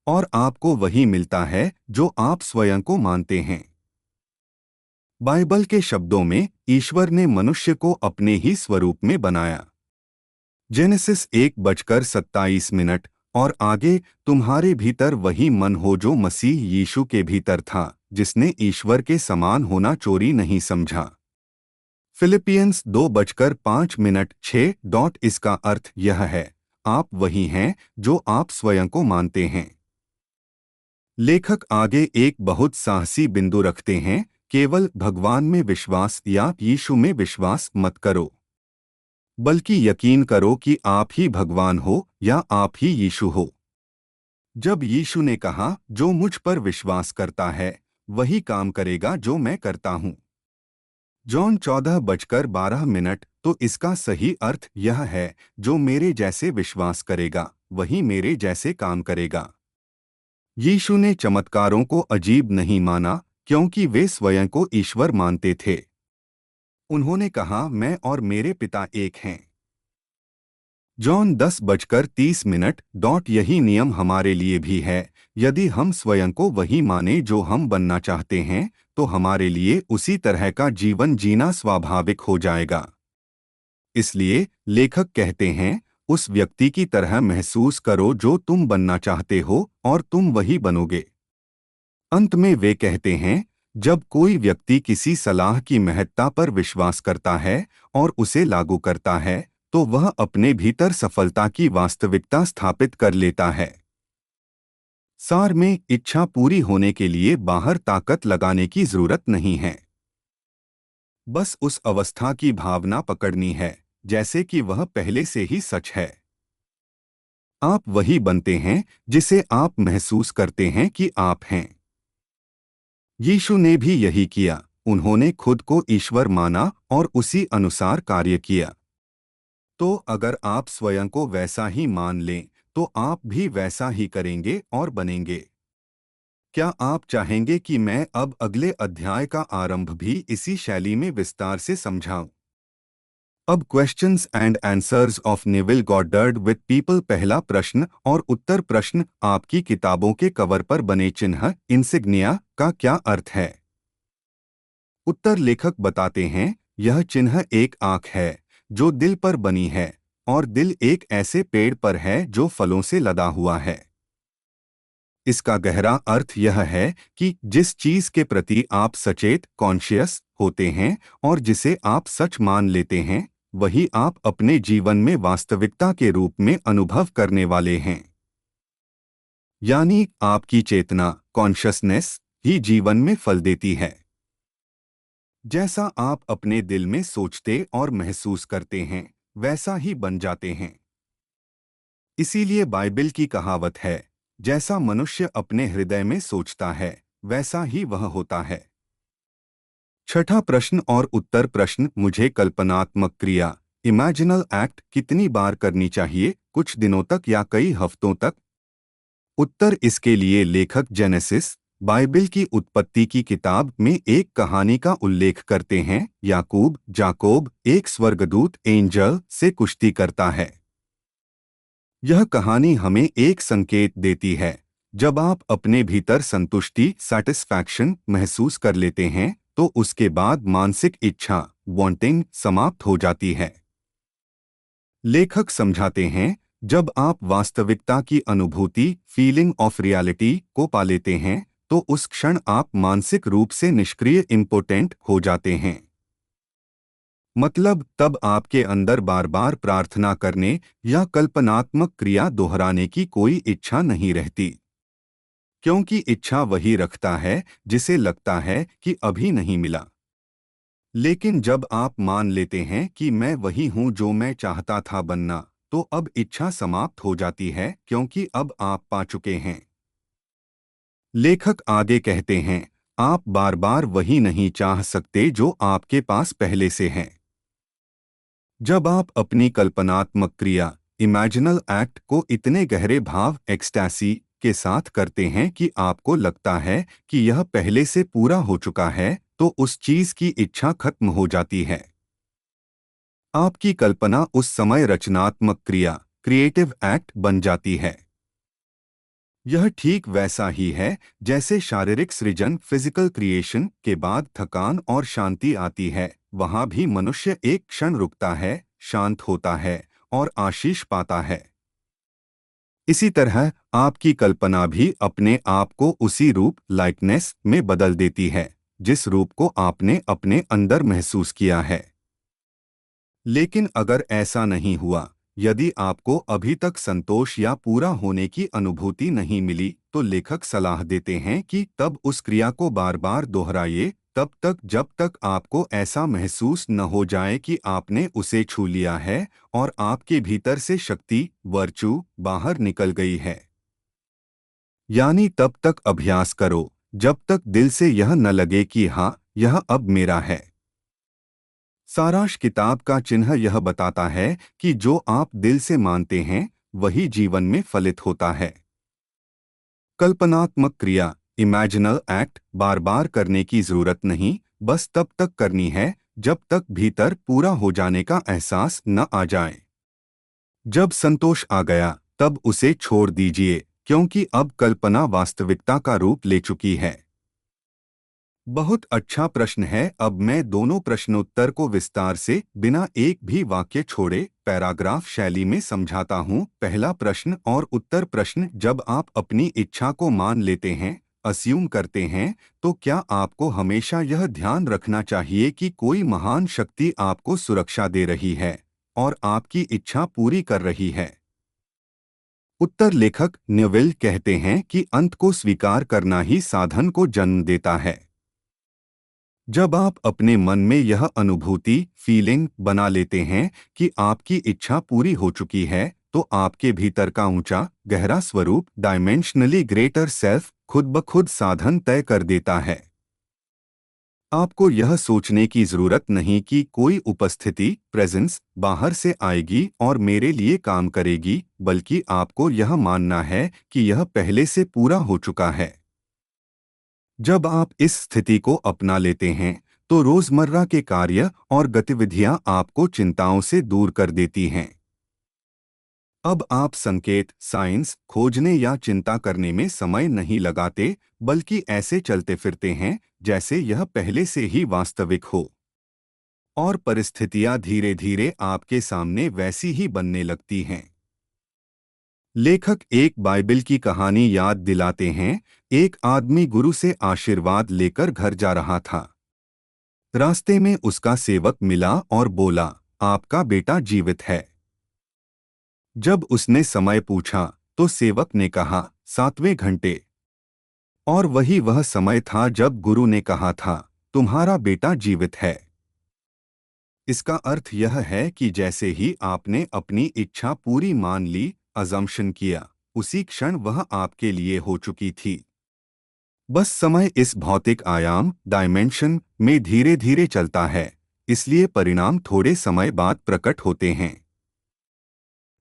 और आपको वही मिलता है जो आप स्वयं को मानते हैं। बाइबल के शब्दों में ईश्वर ने मनुष्य को अपने ही स्वरूप में बनाया। जेनेसिस 1:27। और आगे, तुम्हारे भीतर वही मन हो जो मसीह यीशु के भीतर था, जिसने ईश्वर के समान होना चोरी नहीं समझा। फिलिपियंस 2:05 इसका अर्थ यह है, आप वही हैं जो आप स्वयं को मानते हैं। लेखक आगे एक बहुत साहसी बिंदु रखते हैं, केवल भगवान में विश्वास या यीशु में विश्वास मत करो, बल्कि यकीन करो कि आप ही भगवान हो या आप ही यीशु हो। जब यीशु ने कहा, जो मुझ पर विश्वास करता है वही काम करेगा जो मैं करता हूँ, जॉन 14:12, तो इसका सही अर्थ यह है, जो मेरे जैसे विश्वास करेगा वही मेरे जैसे काम करेगा। यीशु ने चमत्कारों को अजीब नहीं माना, क्योंकि वे स्वयं को ईश्वर मानते थे। उन्होंने कहा, मैं और मेरे पिता एक हैं। जॉन 10:30, यही नियम हमारे लिए भी है। यदि हम स्वयं को वही माने जो हम बनना चाहते हैं, तो हमारे लिए उसी तरह का जीवन जीना स्वाभाविक हो जाएगा। इसलिए लेखक कहते हैं, उस व्यक्ति की तरह महसूस करो जो तुम बनना चाहते हो और तुम वही बनोगे। अंत में वे कहते हैं, जब कोई व्यक्ति किसी सलाह की महत्ता पर विश्वास करता है और उसे लागू करता है, तो वह अपने भीतर सफलता की वास्तविकता स्थापित कर लेता है। सार में, इच्छा पूरी होने के लिए बाहर ताकत लगाने की जरूरत नहीं है। बस उस अवस्था की भावना पकड़नी है, जैसे कि वह पहले से ही सच है। आप वही बनते हैं जिसे आप महसूस करते हैं कि आप हैं। यीशु ने भी यही किया, उन्होंने खुद को ईश्वर माना और उसी अनुसार कार्य किया। तो अगर आप स्वयं को वैसा ही मान लें, तो आप भी वैसा ही करेंगे और बनेंगे। क्या आप चाहेंगे कि मैं अब अगले अध्याय का आरंभ भी इसी शैली में विस्तार से समझाऊं? अब questions and answers of Neville Goddard with people. पहला प्रश्न और उत्तर प्रश्न, आपकी किताबों के कवर पर बने चिन्ह इंसिग्निया का क्या अर्थ है? उत्तर, लेखक बताते हैं, यह चिन्ह एक आंख है जो दिल पर बनी है, और दिल एक ऐसे पेड़ पर है जो फलों से लदा हुआ है। इसका गहरा अर्थ यह है कि जिस चीज के प्रति आप सचेत कॉन्शियस होते हैं और जिसे आप सच मान लेते हैं, वही आप अपने जीवन में वास्तविकता के रूप में अनुभव करने वाले हैं। यानी आपकी चेतना कॉन्शियसनेस ही जीवन में फल देती है। जैसा आप अपने दिल में सोचते और महसूस करते हैं, वैसा ही बन जाते हैं। इसीलिए बाइबल की कहावत है, जैसा मनुष्य अपने हृदय में सोचता है, वैसा ही वह होता है। छठा प्रश्न और उत्तर प्रश्न, मुझे कल्पनात्मक क्रिया इमेजिनल एक्ट कितनी बार करनी चाहिए, कुछ दिनों तक या कई हफ्तों तक? उत्तर, इसके लिए लेखक जेनेसिस बाइबल की उत्पत्ति की किताब में एक कहानी का उल्लेख करते हैं। जाकोब एक स्वर्गदूत एंजल से कुश्ती करता है। यह कहानी हमें एक संकेत देती है, जब आप अपने भीतर संतुष्टि सैटिस्फैक्शन महसूस कर लेते हैं, तो उसके बाद मानसिक इच्छा वांटिंग समाप्त हो जाती है। लेखक समझाते हैं, जब आप वास्तविकता की अनुभूति फीलिंग ऑफ रियलिटी को पा लेते हैं, तो उस क्षण आप मानसिक रूप से निष्क्रिय इम्पोटेंट हो जाते हैं। मतलब तब आपके अंदर बार बार प्रार्थना करने या कल्पनात्मक क्रिया दोहराने की कोई इच्छा नहीं रहती, क्योंकि इच्छा वही रखता है जिसे लगता है कि अभी नहीं मिला। लेकिन जब आप मान लेते हैं कि मैं वही हूं जो मैं चाहता था बनना, तो अब इच्छा समाप्त हो जाती है, क्योंकि अब आप पा चुके हैं। लेखक आगे कहते हैं, आप बार बार वही नहीं चाह सकते जो आपके पास पहले से है। जब आप अपनी कल्पनात्मक क्रिया इमेजिनल एक्ट को इतने गहरे भाव एक्सटैसी के साथ करते हैं कि आपको लगता है कि यह पहले से पूरा हो चुका है, तो उस चीज की इच्छा खत्म हो जाती है। आपकी कल्पना उस समय रचनात्मक क्रिया क्रिएटिव एक्ट बन जाती है। यह ठीक वैसा ही है जैसे शारीरिक सृजन फिजिकल क्रिएशन के बाद थकान और शांति आती है। वहां भी मनुष्य एक क्षण रुकता है, शांत होता है और आशीष पाता है। इसी तरह आपकी कल्पना भी अपने आप को उसी रूप लाइकनेस में बदल देती है जिस रूप को आपने अपने अंदर महसूस किया है। लेकिन अगर ऐसा नहीं हुआ, यदि आपको अभी तक संतोष या पूरा होने की अनुभूति नहीं मिली, तो लेखक सलाह देते हैं कि तब उस क्रिया को बार बार दोहराइए, तब तक जब तक आपको ऐसा महसूस न हो जाए कि आपने उसे छू लिया है और आपके भीतर से शक्ति वर्चू बाहर निकल गई है। यानी तब तक अभ्यास करो जब तक दिल से यह न लगे कि हाँ, यह अब मेरा है। सारांश किताब का चिन्ह यह बताता है कि जो आप दिल से मानते हैं वही जीवन में फलित होता है। कल्पनात्मक क्रिया इमेजिनल एक्ट बार बार करने की जरूरत नहीं, बस तब तक करनी है जब तक भीतर पूरा हो जाने का एहसास न आ जाए। जब संतोष आ गया तब उसे छोड़ दीजिए, क्योंकि अब कल्पना वास्तविकता का रूप ले चुकी है। बहुत अच्छा प्रश्न है। अब मैं दोनों प्रश्नोत्तर को विस्तार से बिना एक भी वाक्य छोड़े पैराग्राफ शैली में समझाता हूँ। पहला प्रश्न और उत्तर प्रश्न। जब आप अपनी इच्छा को मान लेते हैं, अस्यूम करते हैं, तो क्या आपको हमेशा यह ध्यान रखना चाहिए कि कोई महान शक्ति आपको सुरक्षा दे रही है और आपकी इच्छा पूरी कर रही है? उत्तर लेखक न्यूविल कहते हैं कि अंत को स्वीकार करना ही साधन को जन्म देता है। जब आप अपने मन में यह अनुभूति फीलिंग बना लेते हैं कि आपकी इच्छा पूरी हो चुकी है, तो आपके भीतर का ऊंचा गहरा स्वरूप डायमेंशनली ग्रेटर सेल्फ खुद ब खुद साधन तय कर देता है। आपको यह सोचने की जरूरत नहीं कि कोई उपस्थिति प्रेजेंस बाहर से आएगी और मेरे लिए काम करेगी, बल्कि आपको यह मानना है कि यह पहले से पूरा हो चुका है। जब आप इस स्थिति को अपना लेते हैं, तो रोजमर्रा के कार्य और गतिविधियां आपको चिंताओं से दूर कर देती हैं। अब आप संकेत साइंस खोजने या चिंता करने में समय नहीं लगाते, बल्कि ऐसे चलते फिरते हैं जैसे यह पहले से ही वास्तविक हो। और परिस्थितियां धीरे धीरे आपके सामने वैसी ही बनने लगती हैं। लेखक एक बाइबल की कहानी याद दिलाते हैं। एक आदमी गुरु से आशीर्वाद लेकर घर जा रहा था। रास्ते में उसका सेवक मिला और बोला, आपका बेटा जीवित है। जब उसने समय पूछा तो सेवक ने कहा, 7वें घंटे। और वही वह समय था जब गुरु ने कहा था, तुम्हारा बेटा जीवित है। इसका अर्थ यह है कि जैसे ही आपने अपनी इच्छा पूरी मान ली, अजम्पशन किया, उसी क्षण वह आपके लिए हो चुकी थी। बस समय इस भौतिक आयाम डायमेंशन में धीरे धीरे चलता है, इसलिए परिणाम थोड़े समय बाद प्रकट होते हैं।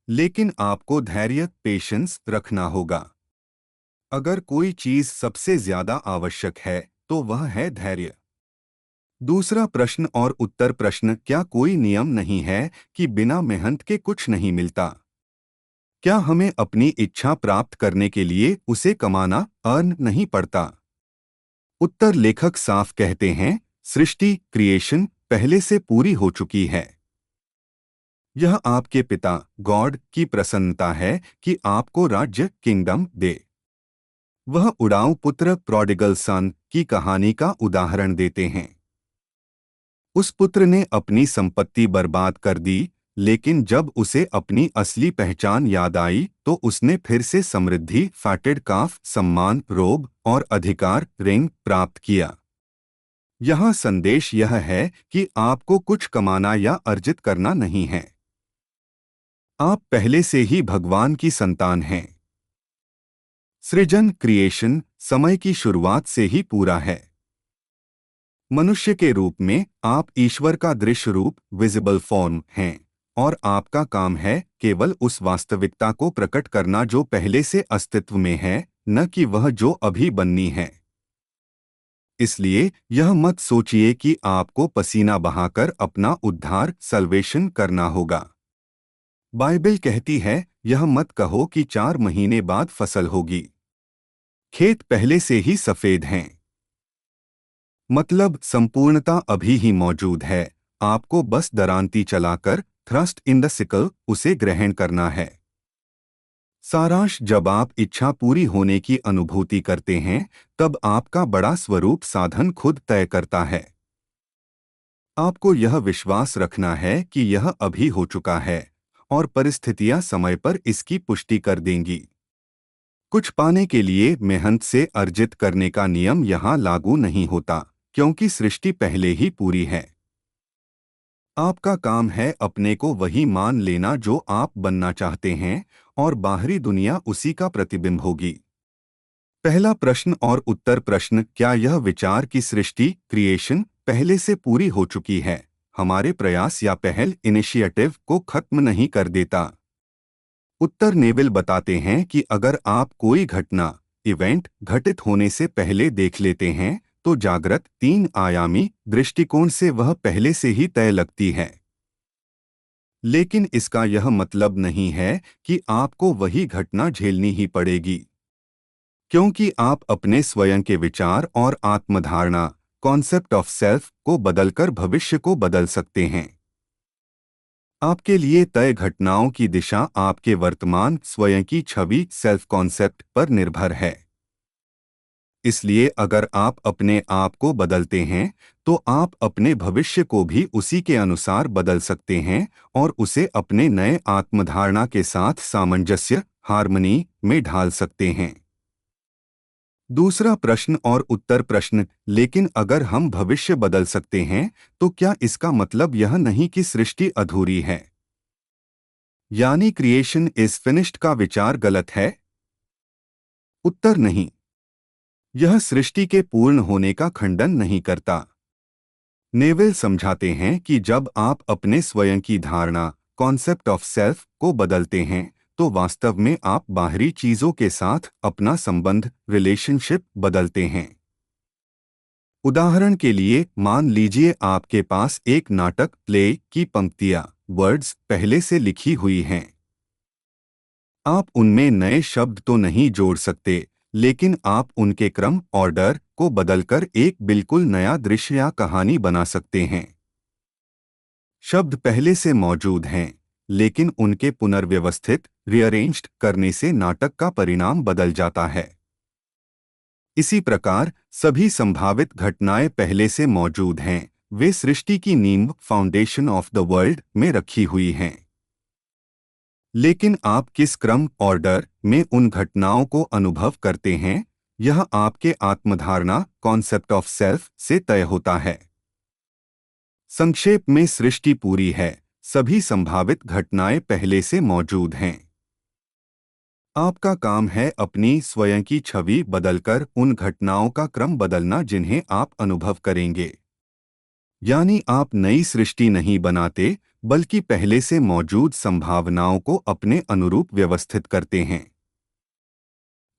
लेकिन आपको धैर्य पेशेंस रखना होगा। अगर कोई चीज सबसे ज्यादा आवश्यक है तो वह है धैर्य। दूसरा प्रश्न और उत्तर प्रश्न। क्या कोई नियम नहीं है कि बिना मेहनत के कुछ नहीं मिलता? क्या हमें अपनी इच्छा प्राप्त करने के लिए उसे कमाना अर्न नहीं पड़ता? उत्तर लेखक साफ कहते हैं, सृष्टि क्रिएशन पहले से पूरी हो चुकी है। यह आपके पिता गॉड की प्रसन्नता है कि आपको राज्य किंगडम दे। वह उड़ाऊ पुत्र प्रोडिगल सन की कहानी का उदाहरण देते हैं। उस पुत्र ने अपनी संपत्ति बर्बाद कर दी, लेकिन जब उसे अपनी असली पहचान याद आई तो उसने फिर से समृद्धि फैटेड काफ सम्मान रोब और अधिकार रिंग प्राप्त किया। यहाँ संदेश यह है कि आपको कुछ कमाना या अर्जित करना नहीं है। आप पहले से ही भगवान की संतान हैं। सृजन क्रिएशन समय की शुरुआत से ही पूरा है। मनुष्य के रूप में आप ईश्वर का दृश्य रूप विजिबल फॉर्म हैं, और आपका काम है केवल उस वास्तविकता को प्रकट करना जो पहले से अस्तित्व में है, न कि वह जो अभी बननी है। इसलिए यह मत सोचिए कि आपको पसीना बहाकर अपना उद्धार सल्वेशन करना होगा। बाइबल कहती है, यह मत कहो कि 4 महीने बाद फसल होगी। खेत पहले से ही सफेद हैं। मतलब संपूर्णता अभी ही मौजूद है, आपको बस दरांती चलाकर थ्रस्ट इन द सिकल उसे ग्रहण करना है। सारांश, जब आप इच्छा पूरी होने की अनुभूति करते हैं, तब आपका बड़ा स्वरूप साधन खुद तय करता है। आपको यह विश्वास रखना है कि यह अभी हो चुका है और परिस्थितियां समय पर इसकी पुष्टि कर देंगी। कुछ पाने के लिए मेहनत से अर्जित करने का नियम यहाँ लागू नहीं होता, क्योंकि सृष्टि पहले ही पूरी है। आपका काम है अपने को वही मान लेना जो आप बनना चाहते हैं, और बाहरी दुनिया उसी का प्रतिबिंब होगी। पहला प्रश्न और उत्तर प्रश्न, क्या यह विचार की सृष्टि क्रिएशन पहले से पूरी हो चुकी है, हमारे प्रयास या पहल इनिशिएटिव को खत्म नहीं कर देता? उत्तर, नेविल बताते हैं कि अगर आप कोई घटना इवेंट घटित होने से पहले देख लेते हैं, तो जागृत तीन आयामी दृष्टिकोण से वह पहले से ही तय लगती है। लेकिन इसका यह मतलब नहीं है कि आपको वही घटना झेलनी ही पड़ेगी, क्योंकि आप अपने स्वयं के विचार और आत्मधारणा कॉन्सेप्ट ऑफ सेल्फ को बदलकर भविष्य को बदल सकते हैं। आपके लिए तय घटनाओं की दिशा आपके वर्तमान स्वयं की छवि सेल्फ कॉन्सेप्ट पर निर्भर है। इसलिए अगर आप अपने आप को बदलते हैं, तो आप अपने भविष्य को भी उसी के अनुसार बदल सकते हैं और उसे अपने नए आत्मधारणा के साथ सामंजस्य हार्मनी में ढाल सकते हैं। दूसरा प्रश्न और उत्तर प्रश्न, लेकिन अगर हम भविष्य बदल सकते हैं, तो क्या इसका मतलब यह नहीं कि सृष्टि अधूरी है, यानी क्रिएशन इज फिनिश्ड का विचार गलत है? उत्तर, नहीं। यह सृष्टि के पूर्ण होने का खंडन नहीं करता। नेविल समझाते हैं कि जब आप अपने स्वयं की धारणा कॉन्सेप्ट ऑफ सेल्फ को बदलते हैं, तो वास्तव में आप बाहरी चीजों के साथ अपना संबंध रिलेशनशिप बदलते हैं। उदाहरण के लिए, मान लीजिए आपके पास एक नाटक प्ले की पंक्तियां वर्ड्स पहले से लिखी हुई हैं। आप उनमें नए शब्द तो नहीं जोड़ सकते, लेकिन आप उनके क्रम ऑर्डर को बदलकर एक बिल्कुल नया दृश्य या कहानी बना सकते हैं। शब्द पहले से मौजूद हैं, लेकिन उनके पुनर्व्यवस्थित रीअरेंज्ड करने से नाटक का परिणाम बदल जाता है। इसी प्रकार सभी संभावित घटनाएं पहले से मौजूद हैं, वे सृष्टि की नींव फाउंडेशन ऑफ द वर्ल्ड में रखी हुई हैं। लेकिन आप किस क्रम ऑर्डर में उन घटनाओं को अनुभव करते हैं, यह आपके आत्मधारणा कॉन्सेप्ट ऑफ सेल्फ से तय होता है। संक्षेप में, सृष्टि पूरी है, सभी संभावित घटनाएं पहले से मौजूद हैं। आपका काम है अपनी स्वयं की छवि बदलकर उन घटनाओं का क्रम बदलना जिन्हें आप अनुभव करेंगे। यानी आप नई सृष्टि नहीं बनाते, बल्कि पहले से मौजूद संभावनाओं को अपने अनुरूप व्यवस्थित करते हैं।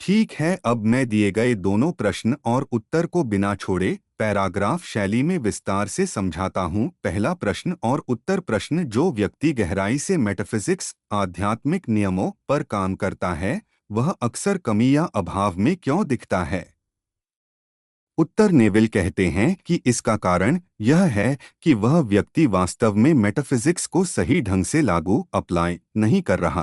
ठीक है, अब मैं दिए गए दोनों प्रश्न और उत्तर को बिना छोड़े पैराग्राफ शैली में विस्तार से समझाता हूँ। पहला प्रश्न और उत्तर प्रश्न, जो व्यक्ति गहराई से मेटाफिजिक्स आध्यात्मिक नियमों पर काम करता है, वह अक्सर कमी या अभाव में क्यों दिखता है? उत्तर, नेविल कहते हैं कि इसका कारण यह है कि वह व्यक्ति वास्तव में मेटाफिजिक्स को सही ढंग से लागू अप्लाई नहीं कर रहा।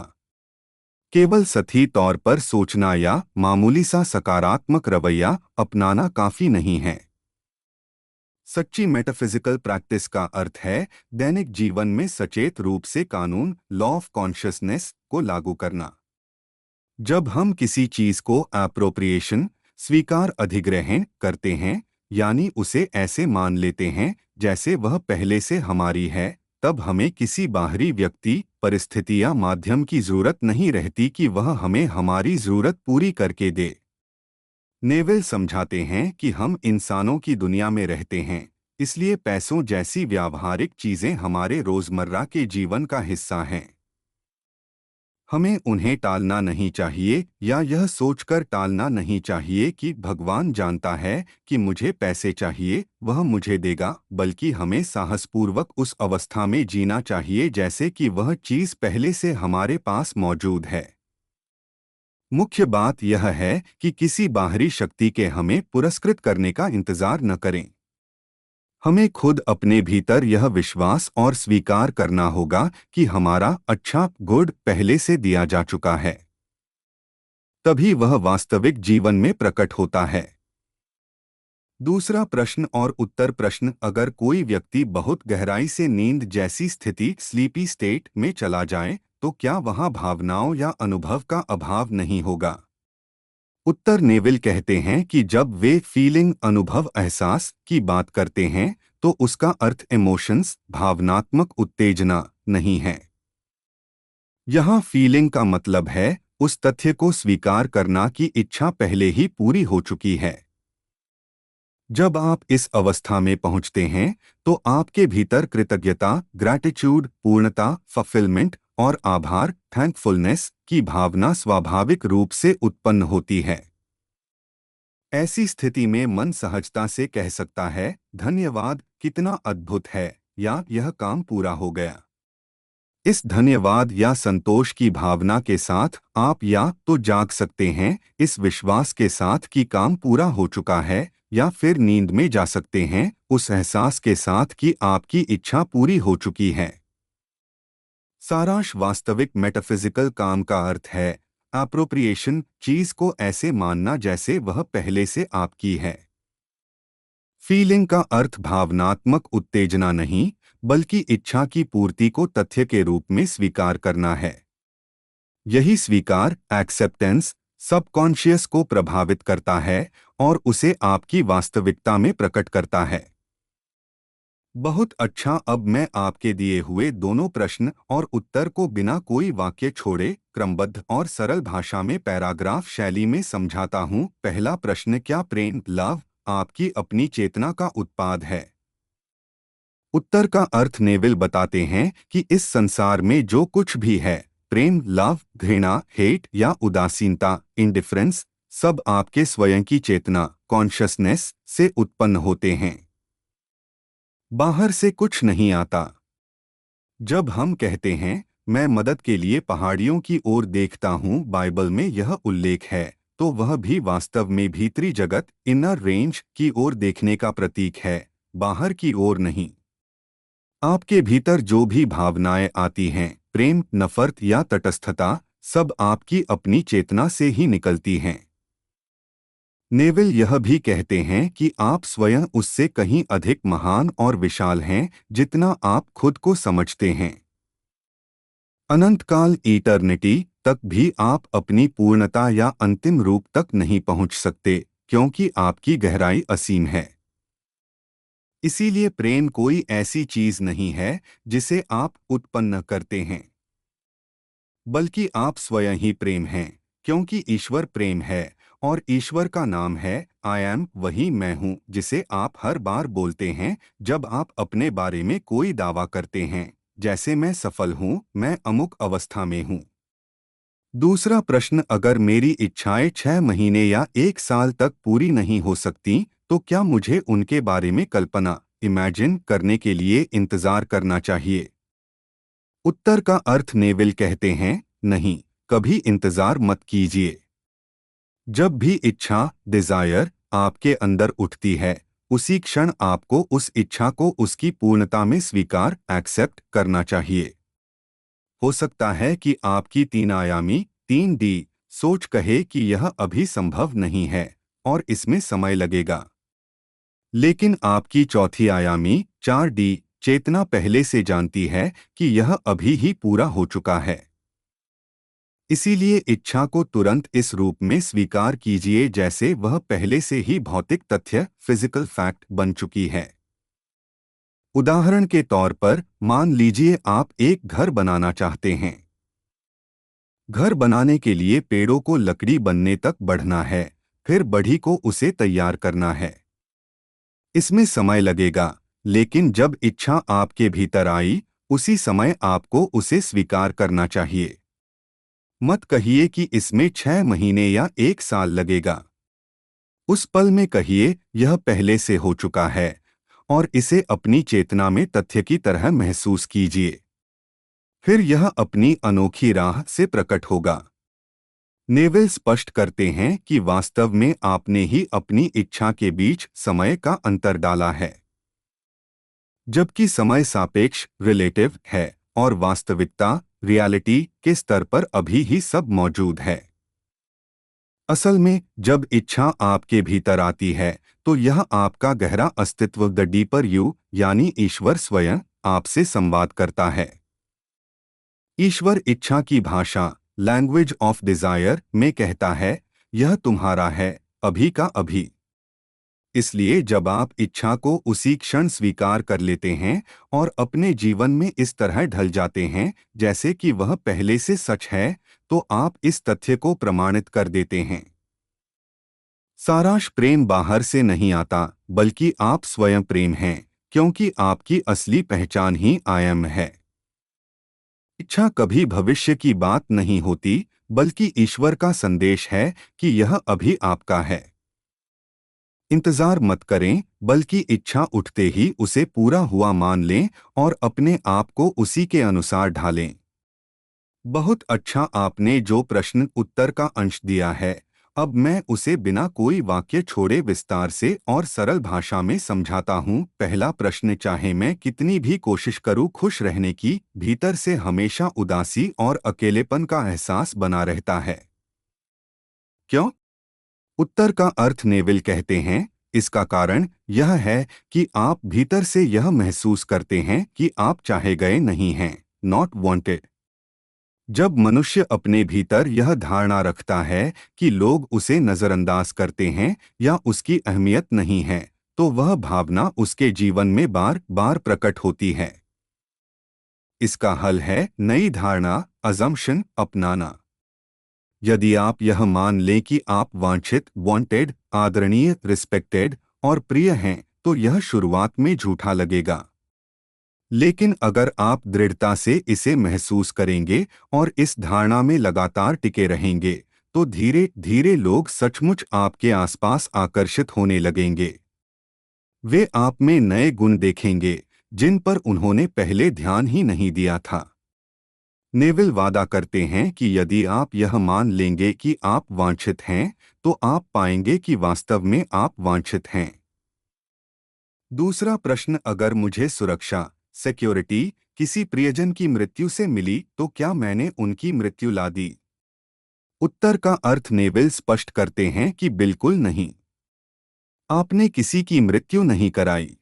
केवल सतही तौर पर सोचना या मामूली सा सकारात्मक रवैया अपनाना काफी नहीं है। सच्ची मेटाफिजिकल प्रैक्टिस का अर्थ है दैनिक जीवन में सचेत रूप से कानून लॉ ऑफ कॉन्शियसनेस को लागू करना। जब हम किसी चीज को एप्रोप्रिएशन स्वीकार अधिग्रहण करते हैं, यानी उसे ऐसे मान लेते हैं जैसे वह पहले से हमारी है, तब हमें किसी बाहरी व्यक्ति परिस्थिति या माध्यम की जरूरत नहीं रहती कि वह हमें हमारी जरूरत पूरी करके दे। नेविल समझाते हैं कि हम इंसानों की दुनिया में रहते हैं, इसलिए पैसों जैसी व्यावहारिक चीजें हमारे रोजमर्रा के जीवन का हिस्सा हैं। हमें उन्हें टालना नहीं चाहिए या यह सोचकर टालना नहीं चाहिए कि भगवान जानता है कि मुझे पैसे चाहिए, वह मुझे देगा, बल्कि हमें साहसपूर्वक उस अवस्था में जीना चाहिए जैसे कि वह चीज़ पहले से हमारे पास मौजूद है। मुख्य बात यह है कि किसी बाहरी शक्ति के हमें पुरस्कृत करने का इंतजार न करें। हमें खुद अपने भीतर यह विश्वास और स्वीकार करना होगा कि हमारा अच्छा गुड पहले से दिया जा चुका है। तभी वह वास्तविक जीवन में प्रकट होता है। दूसरा प्रश्न और उत्तर प्रश्न। अगर कोई व्यक्ति बहुत गहराई से नींद जैसी स्थिति स्लीपी स्टेट में चला जाए तो क्या वहां भावनाओं या अनुभव का अभाव नहीं होगा? उत्तर। नेविल कहते हैं कि जब वे फीलिंग अनुभव एहसास की बात करते हैं तो उसका अर्थ इमोशंस भावनात्मक उत्तेजना नहीं है। यहाँ फीलिंग का मतलब है उस तथ्य को स्वीकार करना कि इच्छा पहले ही पूरी हो चुकी है। जब आप इस अवस्था में पहुंचते हैं तो आपके भीतर कृतज्ञता ग्रैटिट्यूड पूर्णता फुलफिलमेंट और आभार थैंकफुलनेस की भावना स्वाभाविक रूप से उत्पन्न होती है। ऐसी स्थिति में मन सहजता से कह सकता है धन्यवाद कितना अद्भुत है, या यह काम पूरा हो गया। इस धन्यवाद या संतोष की भावना के साथ आप या तो जाग सकते हैं इस विश्वास के साथ कि काम पूरा हो चुका है, या फिर नींद में जा सकते हैं उस एहसास के साथ कि आपकी इच्छा पूरी हो चुकी है। सारांश। वास्तविक मेटाफिजिकल काम का अर्थ है एप्रोप्रिएशन, चीज को ऐसे मानना जैसे वह पहले से आपकी है। फीलिंग का अर्थ भावनात्मक उत्तेजना नहीं बल्कि इच्छा की पूर्ति को तथ्य के रूप में स्वीकार करना है। यही स्वीकार एक्सेप्टेंस सबकॉन्शियस को प्रभावित करता है और उसे आपकी वास्तविकता में प्रकट करता है। बहुत अच्छा। अब मैं आपके दिए हुए दोनों प्रश्न और उत्तर को बिना कोई वाक्य छोड़े क्रमबद्ध और सरल भाषा में पैराग्राफ शैली में समझाता हूँ। पहला प्रश्न। क्या प्रेम लव आपकी अपनी चेतना का उत्पाद है? उत्तर का अर्थ नेविल बताते हैं कि इस संसार में जो कुछ भी है प्रेम लव घृणा हेट या उदासीनता इंडिफरेंस सब आपके स्वयं की चेतना कॉन्शसनेस से उत्पन्न होते हैं। बाहर से कुछ नहीं आता। जब हम कहते हैं मैं मदद के लिए पहाड़ियों की ओर देखता हूँ, बाइबल में यह उल्लेख है, तो वह भी वास्तव में भीतरी जगत इनर रेंज की ओर देखने का प्रतीक है, बाहर की ओर नहीं। आपके भीतर जो भी भावनाएं आती हैं प्रेम नफरत या तटस्थता सब आपकी अपनी चेतना से ही निकलती हैं। नेविल यह भी कहते हैं कि आप स्वयं उससे कहीं अधिक महान और विशाल हैं जितना आप खुद को समझते हैं। अनंतकाल इटर्निटी तक भी आप अपनी पूर्णता या अंतिम रूप तक नहीं पहुंच सकते क्योंकि आपकी गहराई असीम है। इसीलिए प्रेम कोई ऐसी चीज नहीं है जिसे आप उत्पन्न करते हैं, बल्कि आप स्वयं ही प्रेम हैं, क्योंकि ईश्वर प्रेम है और ईश्वर का नाम है आई एम, वही मैं हूँ जिसे आप हर बार बोलते हैं जब आप अपने बारे में कोई दावा करते हैं, जैसे मैं सफल हूँ, मैं अमुक अवस्था में हूँ। दूसरा प्रश्न। अगर मेरी इच्छाएं 6 महीने या 1 साल तक पूरी नहीं हो सकती तो क्या मुझे उनके बारे में कल्पना इमेजिन करने के लिए इंतजार करना चाहिए? उत्तर का अर्थ नेविल कहते हैं नहीं, कभी इंतजार मत कीजिए। जब भी इच्छा डिजायर आपके अंदर उठती है उसी क्षण आपको उस इच्छा को उसकी पूर्णता में स्वीकार एक्सेप्ट करना चाहिए। हो सकता है कि आपकी 3 आयामी 3D सोच कहे कि यह अभी संभव नहीं है और इसमें समय लगेगा, लेकिन आपकी चौथी आयामी 4D चेतना पहले से जानती है कि यह अभी ही पूरा हो चुका है। इसीलिए इच्छा को तुरंत इस रूप में स्वीकार कीजिए जैसे वह पहले से ही भौतिक तथ्य फिजिकल फैक्ट बन चुकी है। उदाहरण के तौर पर मान लीजिए आप एक घर बनाना चाहते हैं। घर बनाने के लिए पेड़ों को लकड़ी बनने तक बढ़ना है, फिर बढ़ी को उसे तैयार करना है। इसमें समय लगेगा, लेकिन जब इच्छा आपके भीतर आई उसी समय आपको उसे स्वीकार करना चाहिए। मत कहिए कि इसमें 6 महीने या 1 साल लगेगा। उस पल में कहिए यह पहले से हो चुका है और इसे अपनी चेतना में तथ्य की तरह महसूस कीजिए। फिर यह अपनी अनोखी राह से प्रकट होगा। नेविल स्पष्ट करते हैं कि वास्तव में आपने ही अपनी इच्छा के बीच समय का अंतर डाला है, जबकि समय सापेक्ष रिलेटिव है और वास्तविकता रियलिटी के स्तर पर अभी ही सब मौजूद है। असल में जब इच्छा आपके भीतर आती है तो यह आपका गहरा अस्तित्व द डीपर यू यानी ईश्वर स्वयं आपसे संवाद करता है। ईश्वर इच्छा की भाषा लैंग्वेज ऑफ डिजायर में कहता है, यह तुम्हारा है अभी का अभी। इसलिए जब आप इच्छा को उसी क्षण स्वीकार कर लेते हैं और अपने जीवन में इस तरह ढल जाते हैं जैसे कि वह पहले से सच है, तो आप इस तथ्य को प्रमाणित कर देते हैं। सारांश प्रेम बाहर से नहीं आता, बल्कि आप स्वयं प्रेम हैं, क्योंकि आपकी असली पहचान ही आई एम है। इच्छा कभी भविष्य की बात नहीं होती, बल्कि ईश्वर का संदेश है कि यह अभी आपका है। इंतजार मत करें, बल्कि इच्छा उठते ही उसे पूरा हुआ मान लें और अपने आप को उसी के अनुसार ढालें। बहुत अच्छा, आपने जो प्रश्न उत्तर का अंश दिया है, अब मैं उसे बिना कोई वाक्य छोड़े विस्तार से और सरल भाषा में समझाता हूँ। पहला प्रश्न, चाहे मैं कितनी भी कोशिश करूँ खुश रहने की, भीतर से हमेशा उदासी और अकेलेपन का एहसास बना रहता है। क्यों? उत्तर का अर्थ नेविल कहते हैं, इसका कारण यह है कि आप भीतर से यह महसूस करते हैं कि आप चाहे गए नहीं हैं, नॉट वांटेड। जब मनुष्य अपने भीतर यह धारणा रखता है कि लोग उसे नजरअंदाज करते हैं या उसकी अहमियत नहीं है, तो वह भावना उसके जीवन में बार बार प्रकट होती है। इसका हल है नई धारणा, अजम्पशन अपनाना। यदि आप यह मान लें कि आप वांछित, वांटेड, आदरणीय, रिस्पेक्टेड और प्रिय हैं, तो यह शुरुआत में झूठा लगेगा। लेकिन अगर आप दृढ़ता से इसे महसूस करेंगे और इस धारणा में लगातार टिके रहेंगे, तो धीरे धीरे लोग सचमुच आपके आसपास आकर्षित होने लगेंगे। वे आप में नए गुण देखेंगे जिन पर उन्होंने पहले ध्यान ही नहीं दिया था। नेविल वादा करते हैं कि यदि आप यह मान लेंगे कि आप वांछित हैं, तो आप पाएंगे कि वास्तव में आप वांछित हैं। दूसरा प्रश्न, अगर मुझे सुरक्षा, सिक्योरिटी किसी प्रियजन की मृत्यु से मिली, तो क्या मैंने उनकी मृत्यु ला दी? उत्तर का अर्थ नेविल स्पष्ट करते हैं कि बिल्कुल नहीं। आपने किसी की मृत्यु नहीं कराई।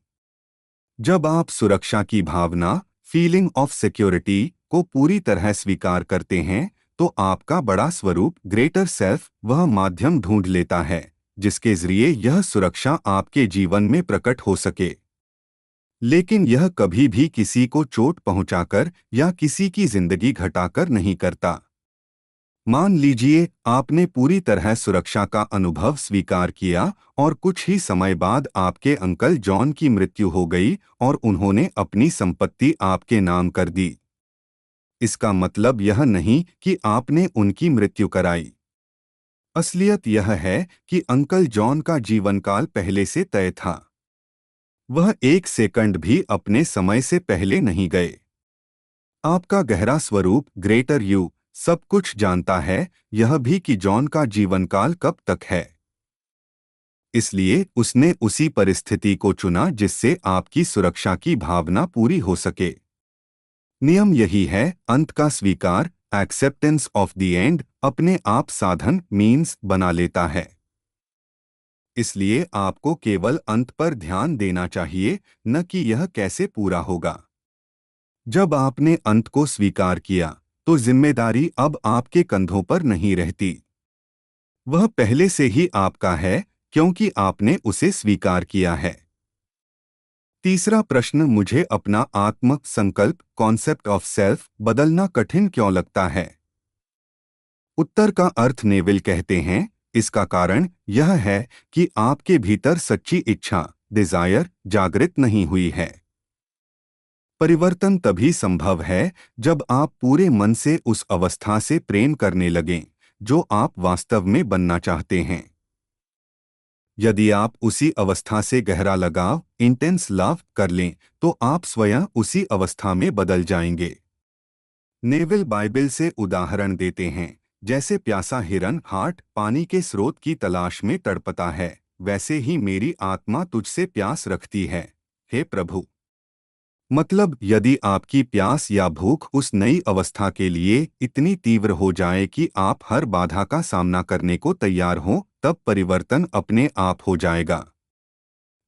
जब आप सुरक्षा की भावना, फीलिंग ऑफ सिक्योरिटी को पूरी तरह स्वीकार करते हैं, तो आपका बड़ा स्वरूप, ग्रेटर सेल्फ, वह माध्यम ढूंढ लेता है जिसके जरिए यह सुरक्षा आपके जीवन में प्रकट हो सके। लेकिन यह कभी भी किसी को चोट पहुंचाकर या किसी की जिंदगी घटाकर नहीं करता। मान लीजिए आपने पूरी तरह सुरक्षा का अनुभव स्वीकार किया और कुछ ही समय बाद आपके अंकल जॉन की मृत्यु हो गई और उन्होंने अपनी संपत्ति आपके नाम कर दी। इसका मतलब यह नहीं कि आपने उनकी मृत्यु कराई। असलियत यह है कि अंकल जॉन का जीवनकाल पहले से तय था। वह एक सेकंड भी अपने समय से पहले नहीं गए। आपका गहरा स्वरूप, ग्रेटर यू, सब कुछ जानता है, यह भी कि जॉन का जीवनकाल कब तक है। इसलिए उसने उसी परिस्थिति को चुना जिससे आपकी सुरक्षा की भावना पूरी हो सके। नियम यही है, अंत का स्वीकार, एक्सेप्टेंस ऑफ द एंड, अपने आप साधन, मीन्स बना लेता है। इसलिए आपको केवल अंत पर ध्यान देना चाहिए, न कि यह कैसे पूरा होगा। जब आपने अंत को स्वीकार किया, तो जिम्मेदारी अब आपके कंधों पर नहीं रहती। वह पहले से ही आपका है, क्योंकि आपने उसे स्वीकार किया है। तीसरा प्रश्न, मुझे अपना आत्म संकल्प, कॉन्सेप्ट ऑफ सेल्फ, बदलना कठिन क्यों लगता है? उत्तर का अर्थ नेविल कहते हैं, इसका कारण यह है कि आपके भीतर सच्ची इच्छा, डिजायर, जागृत नहीं हुई है। परिवर्तन तभी संभव है जब आप पूरे मन से उस अवस्था से प्रेम करने लगें जो आप वास्तव में बनना चाहते हैं। यदि आप उसी अवस्था से गहरा लगाव, इंटेंस लव कर लें, तो आप स्वयं उसी अवस्था में बदल जाएंगे। नेविल बाइबल से उदाहरण देते हैं, जैसे प्यासा हिरन हार्ट पानी के स्रोत की तलाश में तड़पता है, वैसे ही मेरी आत्मा तुझसे प्यास रखती है, हे प्रभु। मतलब यदि आपकी प्यास या भूख उस नई अवस्था के लिए इतनी तीव्र हो जाए कि आप हर बाधा का सामना करने को तैयार हों, तब परिवर्तन अपने आप हो जाएगा।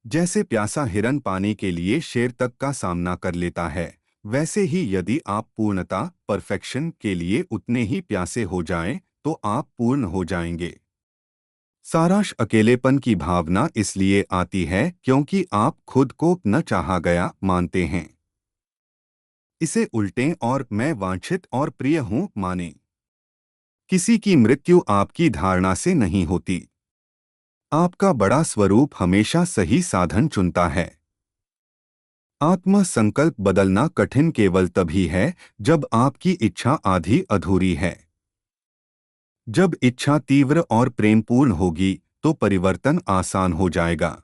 जैसे प्यासा हिरन पानी के लिए शेर तक का सामना कर लेता है, वैसे ही यदि आप पूर्णता परफेक्शन के लिए उतने ही प्यासे हो जाएं, तो आप पूर्ण हो जाएंगे। सारांश अकेलेपन की भावना इसलिए आती है क्योंकि आप खुद को न चाहा गया मानते हैं। इसे उल्टें और मैं वांछित और प्रिय हूं माने। किसी की मृत्यु आपकी धारणा से नहीं होती। आपका बड़ा स्वरूप हमेशा सही साधन चुनता है। आत्म संकल्प बदलना कठिन केवल तभी है जब आपकी इच्छा आधी अधूरी है। जब इच्छा तीव्र और प्रेमपूर्ण होगी तो परिवर्तन आसान हो जाएगा।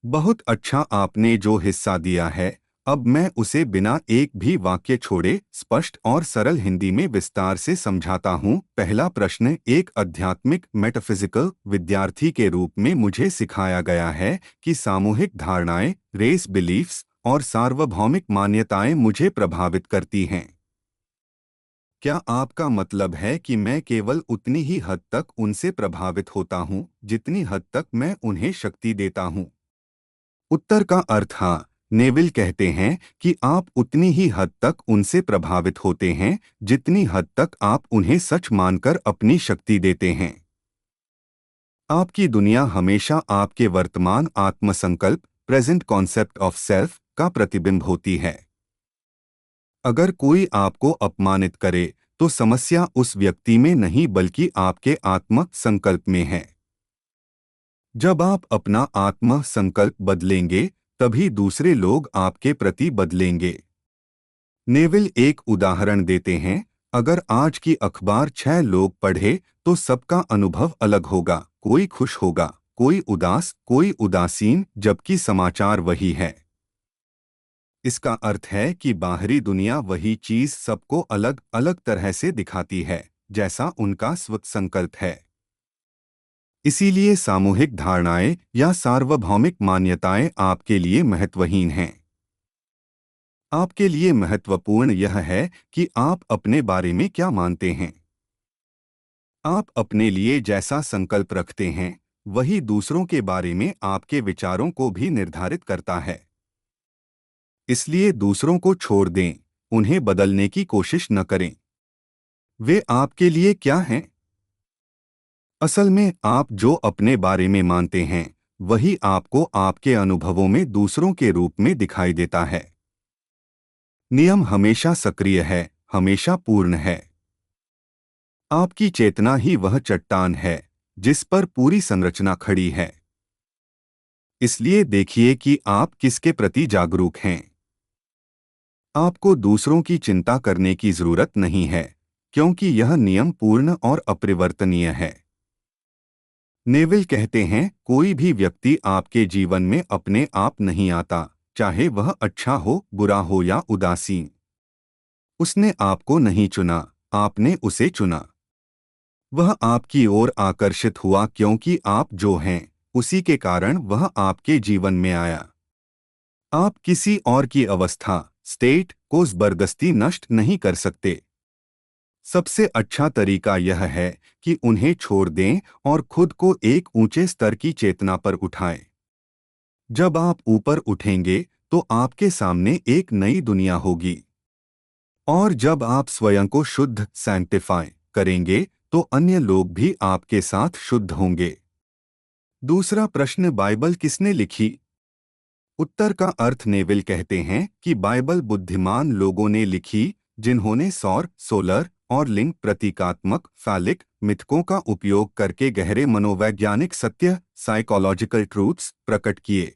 बहुत अच्छा आपने जो हिस्सा दिया है, अब मैं उसे बिना एक भी वाक्य छोड़े स्पष्ट और सरल हिंदी में विस्तार से समझाता हूँ। पहला प्रश्न, एक आध्यात्मिक मेटाफिजिकल विद्यार्थी के रूप में मुझे सिखाया गया है कि सामूहिक धारणाएं, रेस बिलीफ्स और सार्वभौमिक मान्यताएं मुझे प्रभावित करती हैं। क्या आपका मतलब है कि मैं केवल उतनी ही हद तक उनसे प्रभावित होता हूँ जितनी हद तक मैं उन्हें शक्ति देता हूँ? उत्तर का अर्थ हाँ। नेविल कहते हैं कि आप उतनी ही हद तक उनसे प्रभावित होते हैं जितनी हद तक आप उन्हें सच मानकर अपनी शक्ति देते हैं। आपकी दुनिया हमेशा आपके वर्तमान आत्मसंकल्प प्रेजेंट कॉन्सेप्ट ऑफ सेल्फ का प्रतिबिंब होती है। अगर कोई आपको अपमानित करे तो समस्या उस व्यक्ति में नहीं बल्कि आपके आत्म संकल्प में है। जब आप अपना आत्म संकल्प बदलेंगे तभी दूसरे लोग आपके प्रति बदलेंगे। नेविल एक उदाहरण देते हैं, अगर आज की अखबार 6 लोग पढ़े तो सबका अनुभव अलग होगा। कोई खुश होगा, कोई उदास, कोई उदासीन, जबकि समाचार वही है। इसका अर्थ है कि बाहरी दुनिया वही चीज सबको अलग अलग तरह से दिखाती है, जैसा उनका स्व संकल्प है। इसीलिए सामूहिक धारणाएं या सार्वभौमिक मान्यताएं आपके लिए महत्वहीन हैं। आपके लिए महत्वपूर्ण यह है कि आप अपने बारे में क्या मानते हैं। आप अपने लिए जैसा संकल्प रखते हैं, वही दूसरों के बारे में आपके विचारों को भी निर्धारित करता है। इसलिए दूसरों को छोड़ दें, उन्हें बदलने की कोशिश न करें। वे आपके लिए क्या हैं? असल में आप जो अपने बारे में मानते हैं, वही आपको आपके अनुभवों में दूसरों के रूप में दिखाई देता है। नियम हमेशा सक्रिय है, हमेशा पूर्ण है। आपकी चेतना ही वह चट्टान है जिस पर पूरी संरचना खड़ी है। इसलिए देखिए कि आप किसके प्रति जागरूक हैं। आपको दूसरों की चिंता करने की जरूरत नहीं है, क्योंकि यह नियम पूर्ण और अपरिवर्तनीय है। नेविल कहते हैं, कोई भी व्यक्ति आपके जीवन में अपने आप नहीं आता, चाहे वह अच्छा हो, बुरा हो या उदासीन। उसने आपको नहीं चुना, आपने उसे चुना। वह आपकी ओर आकर्षित हुआ क्योंकि आप जो हैं, उसी के कारण वह आपके जीवन में आया। आप किसी और की अवस्था, स्टेट को जबरदस्ती नष्ट नहीं कर सकते। सबसे अच्छा तरीका यह है कि उन्हें छोड़ दें और खुद को एक ऊंचे स्तर की चेतना पर उठाएं। जब आप ऊपर उठेंगे तो आपके सामने एक नई दुनिया होगी। और जब आप स्वयं को शुद्ध सैंक्टिफाई करेंगे तो अन्य लोग भी आपके साथ शुद्ध होंगे। दूसरा प्रश्न, बाइबल किसने लिखी? उत्तर का अर्थ, नेविल कहते हैं कि बाइबल बुद्धिमान लोगों ने लिखी जिन्होंने सौर, सोलर और लिंग प्रतीकात्मक फैलिक मिथकों का उपयोग करके गहरे मनोवैज्ञानिक सत्य साइकोलॉजिकल ट्रूथ्स प्रकट किए।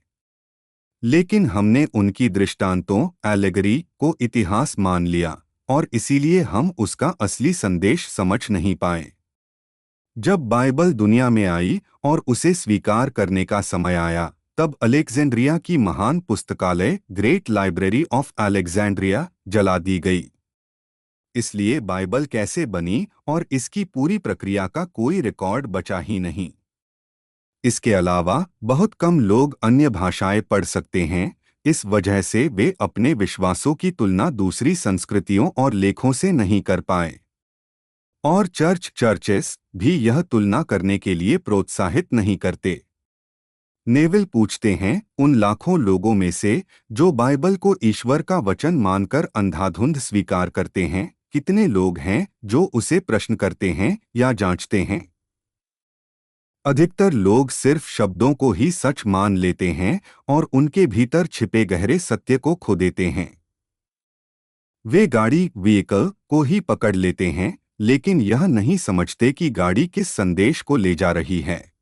लेकिन हमने उनकी दृष्टांतों एलेगरी को इतिहास मान लिया और इसीलिए हम उसका असली संदेश समझ नहीं पाए। जब बाइबल दुनिया में आई और उसे स्वीकार करने का समय आया, तब अलेक्जेंड्रिया की महान पुस्तकालय ग्रेट लाइब्रेरी ऑफ अलेक्जेंड्रिया जला दी गई। इसलिए बाइबल कैसे बनी और इसकी पूरी प्रक्रिया का कोई रिकॉर्ड बचा ही नहीं। इसके अलावा बहुत कम लोग अन्य भाषाएं पढ़ सकते हैं, इस वजह से वे अपने विश्वासों की तुलना दूसरी संस्कृतियों और लेखों से नहीं कर पाए, और चर्चेस भी यह तुलना करने के लिए प्रोत्साहित नहीं करते। नेविल पूछते हैं, उन लाखों लोगों में से जो बाइबल को ईश्वर का वचन मानकर अंधाधुंध स्वीकार करते हैं, कितने लोग हैं जो उसे प्रश्न करते हैं या जांचते हैं? अधिकतर लोग सिर्फ शब्दों को ही सच मान लेते हैं और उनके भीतर छिपे गहरे सत्य को खो देते हैं। वे गाड़ी व्हीकल को ही पकड़ लेते हैं, लेकिन यह नहीं समझते कि गाड़ी किस संदेश को ले जा रही है।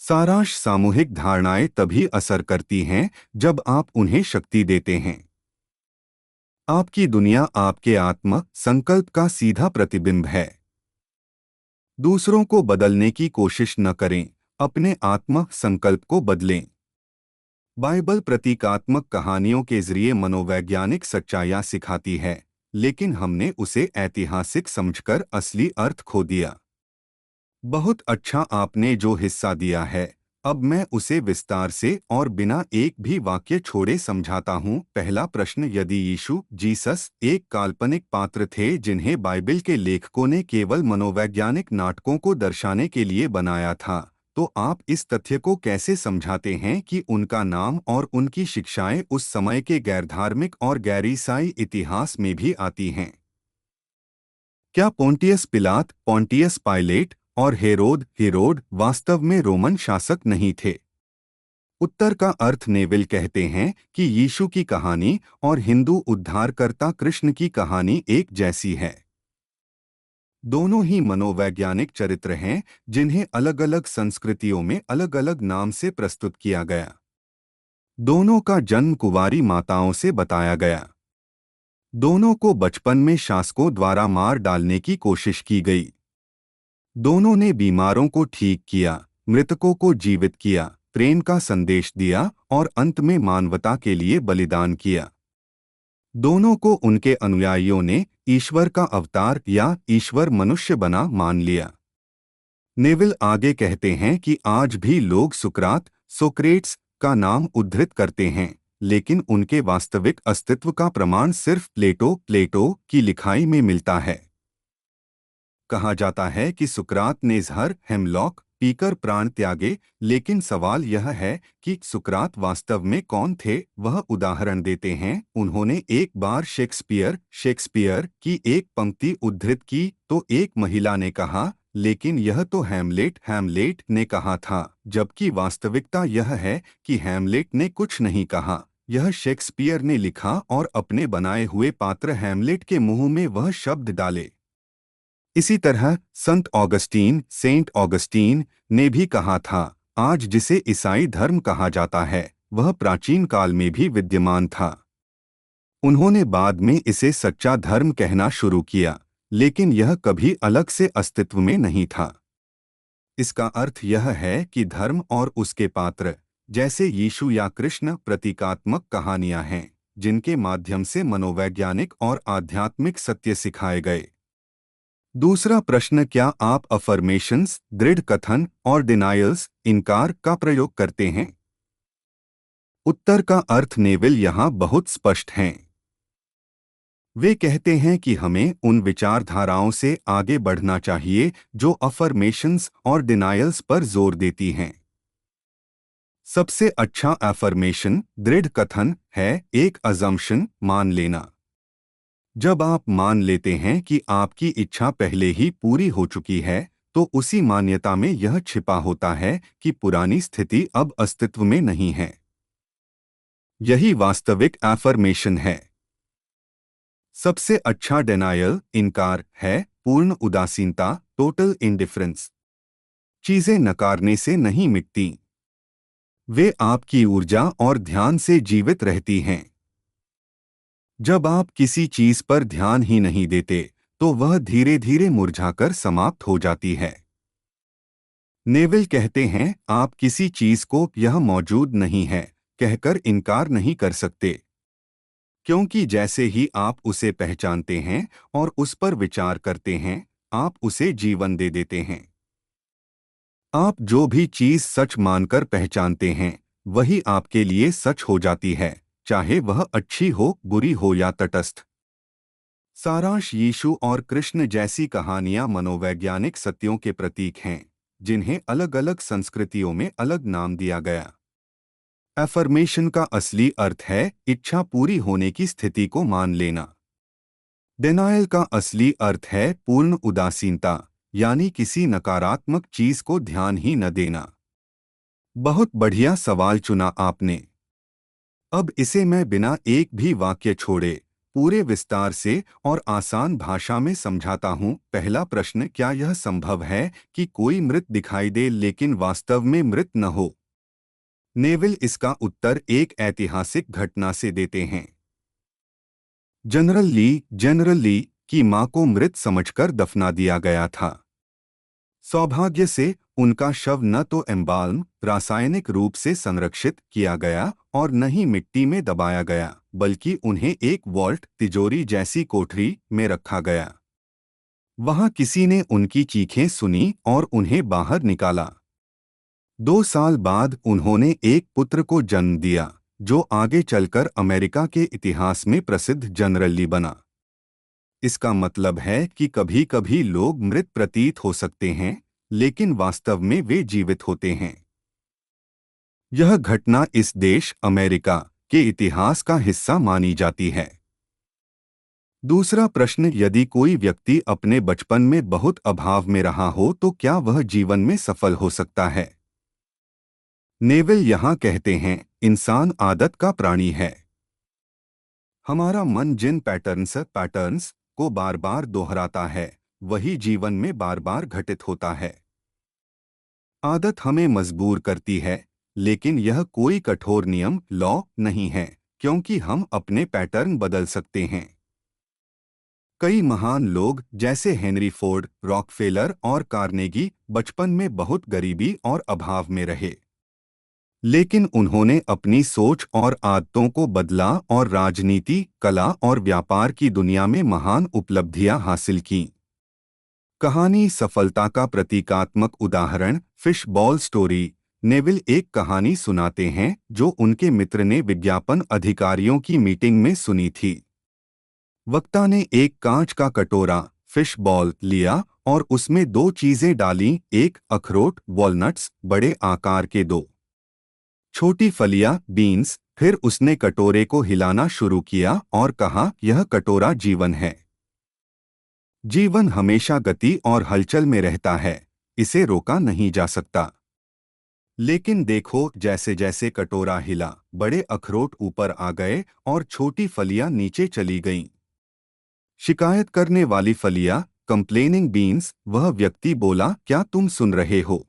सारांश: सामूहिक धारणाएं तभी असर करती हैं जब आप उन्हें शक्ति देते हैं। आपकी दुनिया आपके आत्म संकल्प का सीधा प्रतिबिंब है। दूसरों को बदलने की कोशिश न करें, अपने आत्म संकल्प को बदलें। बाइबल प्रतीकात्मक कहानियों के जरिए मनोवैज्ञानिक सच्चाइयां सिखाती है, लेकिन हमने उसे ऐतिहासिक समझकर असली अर्थ खो दिया। बहुत अच्छा आपने जो हिस्सा दिया है, अब मैं उसे विस्तार से और बिना एक भी वाक्य छोड़े समझाता हूँ। पहला प्रश्न: यदि यीशु जीसस एक काल्पनिक पात्र थे जिन्हें बाइबल के लेखकों ने केवल मनोवैज्ञानिक नाटकों को दर्शाने के लिए बनाया था, तो आप इस तथ्य को कैसे समझाते हैं कि उनका नाम और उनकी शिक्षाएं उस समय के गैरधार्मिक और गैर-ईसाई इतिहास में भी आती हैं? क्या पोंटियस पायलेट और हेरोड वास्तव में रोमन शासक नहीं थे? उत्तर का अर्थ: नेविल कहते हैं कि यीशु की कहानी और हिंदू उद्धारकर्ता कृष्ण की कहानी एक जैसी है। दोनों ही मनोवैज्ञानिक चरित्र हैं जिन्हें अलग-अलग संस्कृतियों में अलग-अलग नाम से प्रस्तुत किया गया। दोनों का जन्म कुंवारी माताओं से बताया गया। दोनों को बचपन में शासकों द्वारा मार डालने की कोशिश की गई। दोनों ने बीमारों को ठीक किया, मृतकों को जीवित किया, प्रेम का संदेश दिया और अंत में मानवता के लिए बलिदान किया। दोनों को उनके अनुयायियों ने ईश्वर का अवतार या ईश्वर मनुष्य बना मान लिया। नेविल आगे कहते हैं कि आज भी लोग सोक्रेट्स का नाम उद्धृत करते हैं, लेकिन उनके वास्तविक अस्तित्व का प्रमाण सिर्फ प्लेटो की लिखाई में मिलता है। कहा जाता है कि सुकरात ने जहर हेमलॉक पीकर प्राण त्यागे, लेकिन सवाल यह है कि सुकरात वास्तव में कौन थे? वह उदाहरण देते हैं, उन्होंने एक बार शेक्सपियर की एक पंक्ति उद्धृत की तो एक महिला ने कहा, लेकिन यह तो हैमलेट ने कहा था, जबकि वास्तविकता यह है कि हैमलेट ने कुछ नहीं कहा, यह शेक्सपियर ने लिखा और अपने बनाए हुए पात्र हैमलेट के मुंह में वह शब्द डाले। इसी तरह सेंट ऑगस्टीन ने भी कहा था, आज जिसे ईसाई धर्म कहा जाता है वह प्राचीन काल में भी विद्यमान था। उन्होंने बाद में इसे सच्चा धर्म कहना शुरू किया, लेकिन यह कभी अलग से अस्तित्व में नहीं था। इसका अर्थ यह है कि धर्म और उसके पात्र, जैसे यीशु या कृष्ण, प्रतीकात्मक कहानियां हैं जिनके माध्यम से मनोवैज्ञानिक और आध्यात्मिक सत्य सिखाए गए। दूसरा प्रश्न: क्या आप अफर्मेशंस, दृढ़ कथन और डिनायल्स, इनकार का प्रयोग करते हैं? उत्तर का अर्थ नेविल यहाँ बहुत स्पष्ट हैं। वे कहते हैं कि हमें उन विचारधाराओं से आगे बढ़ना चाहिए जो अफर्मेशंस और डिनायल्स पर जोर देती हैं। सबसे अच्छा अफर्मेशन दृढ़ कथन है, एक अजम्पशन, मान लेना। जब आप मान लेते हैं कि आपकी इच्छा पहले ही पूरी हो चुकी है, तो उसी मान्यता में यह छिपा होता है कि पुरानी स्थिति अब अस्तित्व में नहीं है। यही वास्तविक अफर्मेशन है। सबसे अच्छा डिनायल, इनकार, है पूर्ण उदासीनता, टोटल इंडिफरेंस। चीजें नकारने से नहीं मिटती, वे आपकी ऊर्जा और ध्यान से जीवित रहती हैं। जब आप किसी चीज पर ध्यान ही नहीं देते, तो वह धीरे धीरे मुरझाकर समाप्त हो जाती है। नेविल कहते हैं, आप किसी चीज को यह मौजूद नहीं है कहकर इनकार नहीं कर सकते, क्योंकि जैसे ही आप उसे पहचानते हैं और उस पर विचार करते हैं, आप उसे जीवन दे देते हैं। आप जो भी चीज सच मानकर पहचानते हैं, वही आपके लिए सच हो जाती है, चाहे वह अच्छी हो, बुरी हो या तटस्थ। सारांश: यीशु और कृष्ण जैसी कहानियां मनोवैज्ञानिक सत्यों के प्रतीक हैं, जिन्हें अलग अलग संस्कृतियों में अलग नाम दिया गया। एफर्मेशन का असली अर्थ है इच्छा पूरी होने की स्थिति को मान लेना। डिनायल का असली अर्थ है पूर्ण उदासीनता, यानी किसी नकारात्मक चीज को ध्यान ही न देना। बहुत बढ़िया सवाल चुना आपने। अब इसे मैं बिना एक भी वाक्य छोड़े पूरे विस्तार से और आसान भाषा में समझाता हूँ। पहला प्रश्न: क्या यह संभव है कि कोई मृत दिखाई दे लेकिन वास्तव में मृत न हो? नेविल इसका उत्तर एक ऐतिहासिक घटना से देते हैं। जनरल ली की मां को मृत समझकर दफना दिया गया था। सौभाग्य से उनका शव न तो एम्बाल्म रासायनिक रूप से संरक्षित किया गया और न ही मिट्टी में दबाया गया, बल्कि उन्हें एक वॉल्ट तिजोरी जैसी कोठरी में रखा गया। वहां किसी ने उनकी चीखें सुनी और उन्हें बाहर निकाला। 2 साल बाद उन्होंने एक पुत्र को जन्म दिया, जो आगे चलकर अमेरिका के इतिहास में प्रसिद्ध जनरल ली बना। इसका मतलब है कि कभी कभी लोग मृत प्रतीत हो सकते हैं, लेकिन वास्तव में वे जीवित होते हैं। यह घटना इस देश अमेरिका के इतिहास का हिस्सा मानी जाती है। दूसरा प्रश्न: यदि कोई व्यक्ति अपने बचपन में बहुत अभाव में रहा हो तो क्या वह जीवन में सफल हो सकता है? नेविल यहाँ कहते हैं, इंसान आदत का प्राणी है। हमारा मन जिन पैटर्न्स को बार बार दोहराता है, वही जीवन में बार बार घटित होता है। आदत हमें मजबूर करती है, लेकिन यह कोई कठोर नियम लॉ नहीं है, क्योंकि हम अपने पैटर्न बदल सकते हैं। कई महान लोग जैसे हेनरी फोर्ड, रॉकफेलर और कार्नेगी बचपन में बहुत गरीबी और अभाव में रहे, लेकिन उन्होंने अपनी सोच और आदतों को बदला और राजनीति, कला और व्यापार की दुनिया में महान उपलब्धियां हासिल कीं। कहानी सफलता का प्रतीकात्मक उदाहरण: फिश बॉल स्टोरी। नेविल एक कहानी सुनाते हैं जो उनके मित्र ने विज्ञापन अधिकारियों की मीटिंग में सुनी थी। वक्ता ने एक कांच का कटोरा फिश बॉल लिया और उसमें 2 चीजें डालीं, एक अखरोट वॉलनट्स, बड़े आकार के 2 छोटी फलियां बीन्स। फिर उसने कटोरे को हिलाना शुरू किया और कहा, यह कटोरा जीवन है। जीवन हमेशा गति और हलचल में रहता है, इसे रोका नहीं जा सकता। लेकिन देखो, जैसे जैसे कटोरा हिला, बड़े अखरोट ऊपर आ गए और छोटी फलियां नीचे चली गईं। शिकायत करने वाली फलियां, कंप्लेनिंग बीन्स। वह व्यक्ति बोला, क्या तुम सुन रहे हो?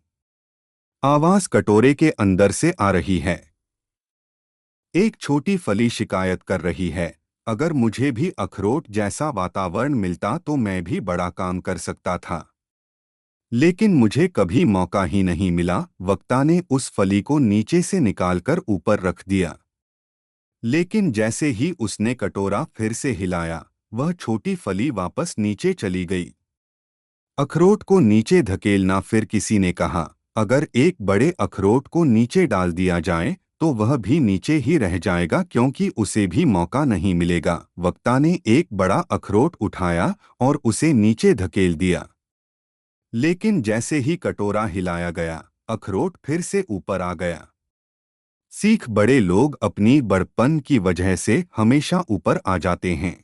आवाज कटोरे के अंदर से आ रही है। एक छोटी फली शिकायत कर रही है, अगर मुझे भी अखरोट जैसा वातावरण मिलता तो मैं भी बड़ा काम कर सकता था, लेकिन मुझे कभी मौका ही नहीं मिला। वक्ता ने उस फली को नीचे से निकालकर ऊपर रख दिया, लेकिन जैसे ही उसने कटोरा फिर से हिलाया, वह छोटी फली वापस नीचे चली गई। अखरोट को नीचे धकेलना। फिर किसी ने कहा, अगर एक बड़े अखरोट को नीचे डाल दिया जाए तो वह भी नीचे ही रह जाएगा, क्योंकि उसे भी मौका नहीं मिलेगा। वक्ता ने एक बड़ा अखरोट उठाया और उसे नीचे धकेल दिया, लेकिन जैसे ही कटोरा हिलाया गया, अखरोट फिर से ऊपर आ गया। सीख: बड़े लोग अपनी बड़प्पन की वजह से हमेशा ऊपर आ जाते हैं।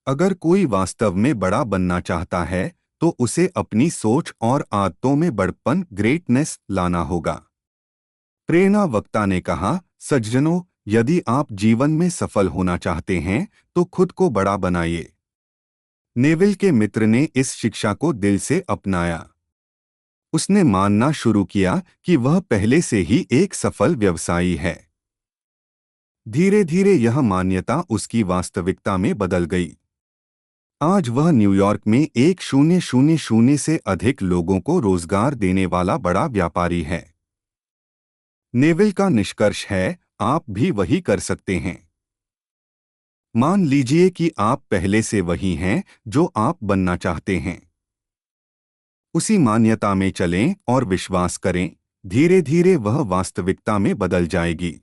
अगर कोई वास्तव में बड़ा बनना चाहता है तो उसे अपनी सोच और आदतों में बड़प्पन ग्रेटनेस लाना होगा। प्रेरणा: वक्ता ने कहा, सज्जनों, यदि आप जीवन में सफल होना चाहते हैं तो खुद को बड़ा बनाइए। नेविल के मित्र ने इस शिक्षा को दिल से अपनाया। उसने मानना शुरू किया कि वह पहले से ही एक सफल व्यवसायी है। धीरे धीरे यह मान्यता उसकी वास्तविकता में बदल गई। आज वह न्यूयॉर्क में 1,000 से अधिक लोगों को रोजगार देने वाला बड़ा व्यापारी है। नेविल का निष्कर्ष है, आप भी वही कर सकते हैं। मान लीजिए कि आप पहले से वही हैं जो आप बनना चाहते हैं। उसी मान्यता में चलें और विश्वास करें, धीरे धीरे वह वास्तविकता में बदल जाएगी।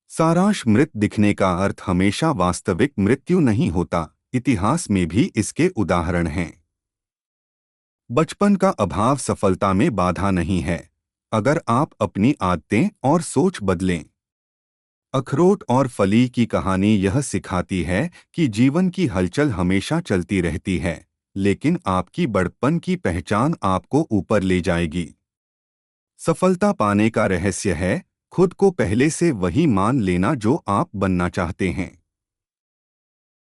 सारांश मृत दिखने का अर्थ हमेशा वास्तविक मृत्यु नहीं होता। इतिहास में भी इसके उदाहरण हैं। बचपन का अभाव सफलता में बाधा नहीं है, अगर आप अपनी आदतें और सोच बदलें। अखरोट और फली की कहानी यह सिखाती है कि जीवन की हलचल हमेशा चलती रहती है, लेकिन आपकी बड़प्पन की पहचान आपको ऊपर ले जाएगी। सफलता पाने का रहस्य है खुद को पहले से वही मान लेना जो आप बनना चाहते हैं।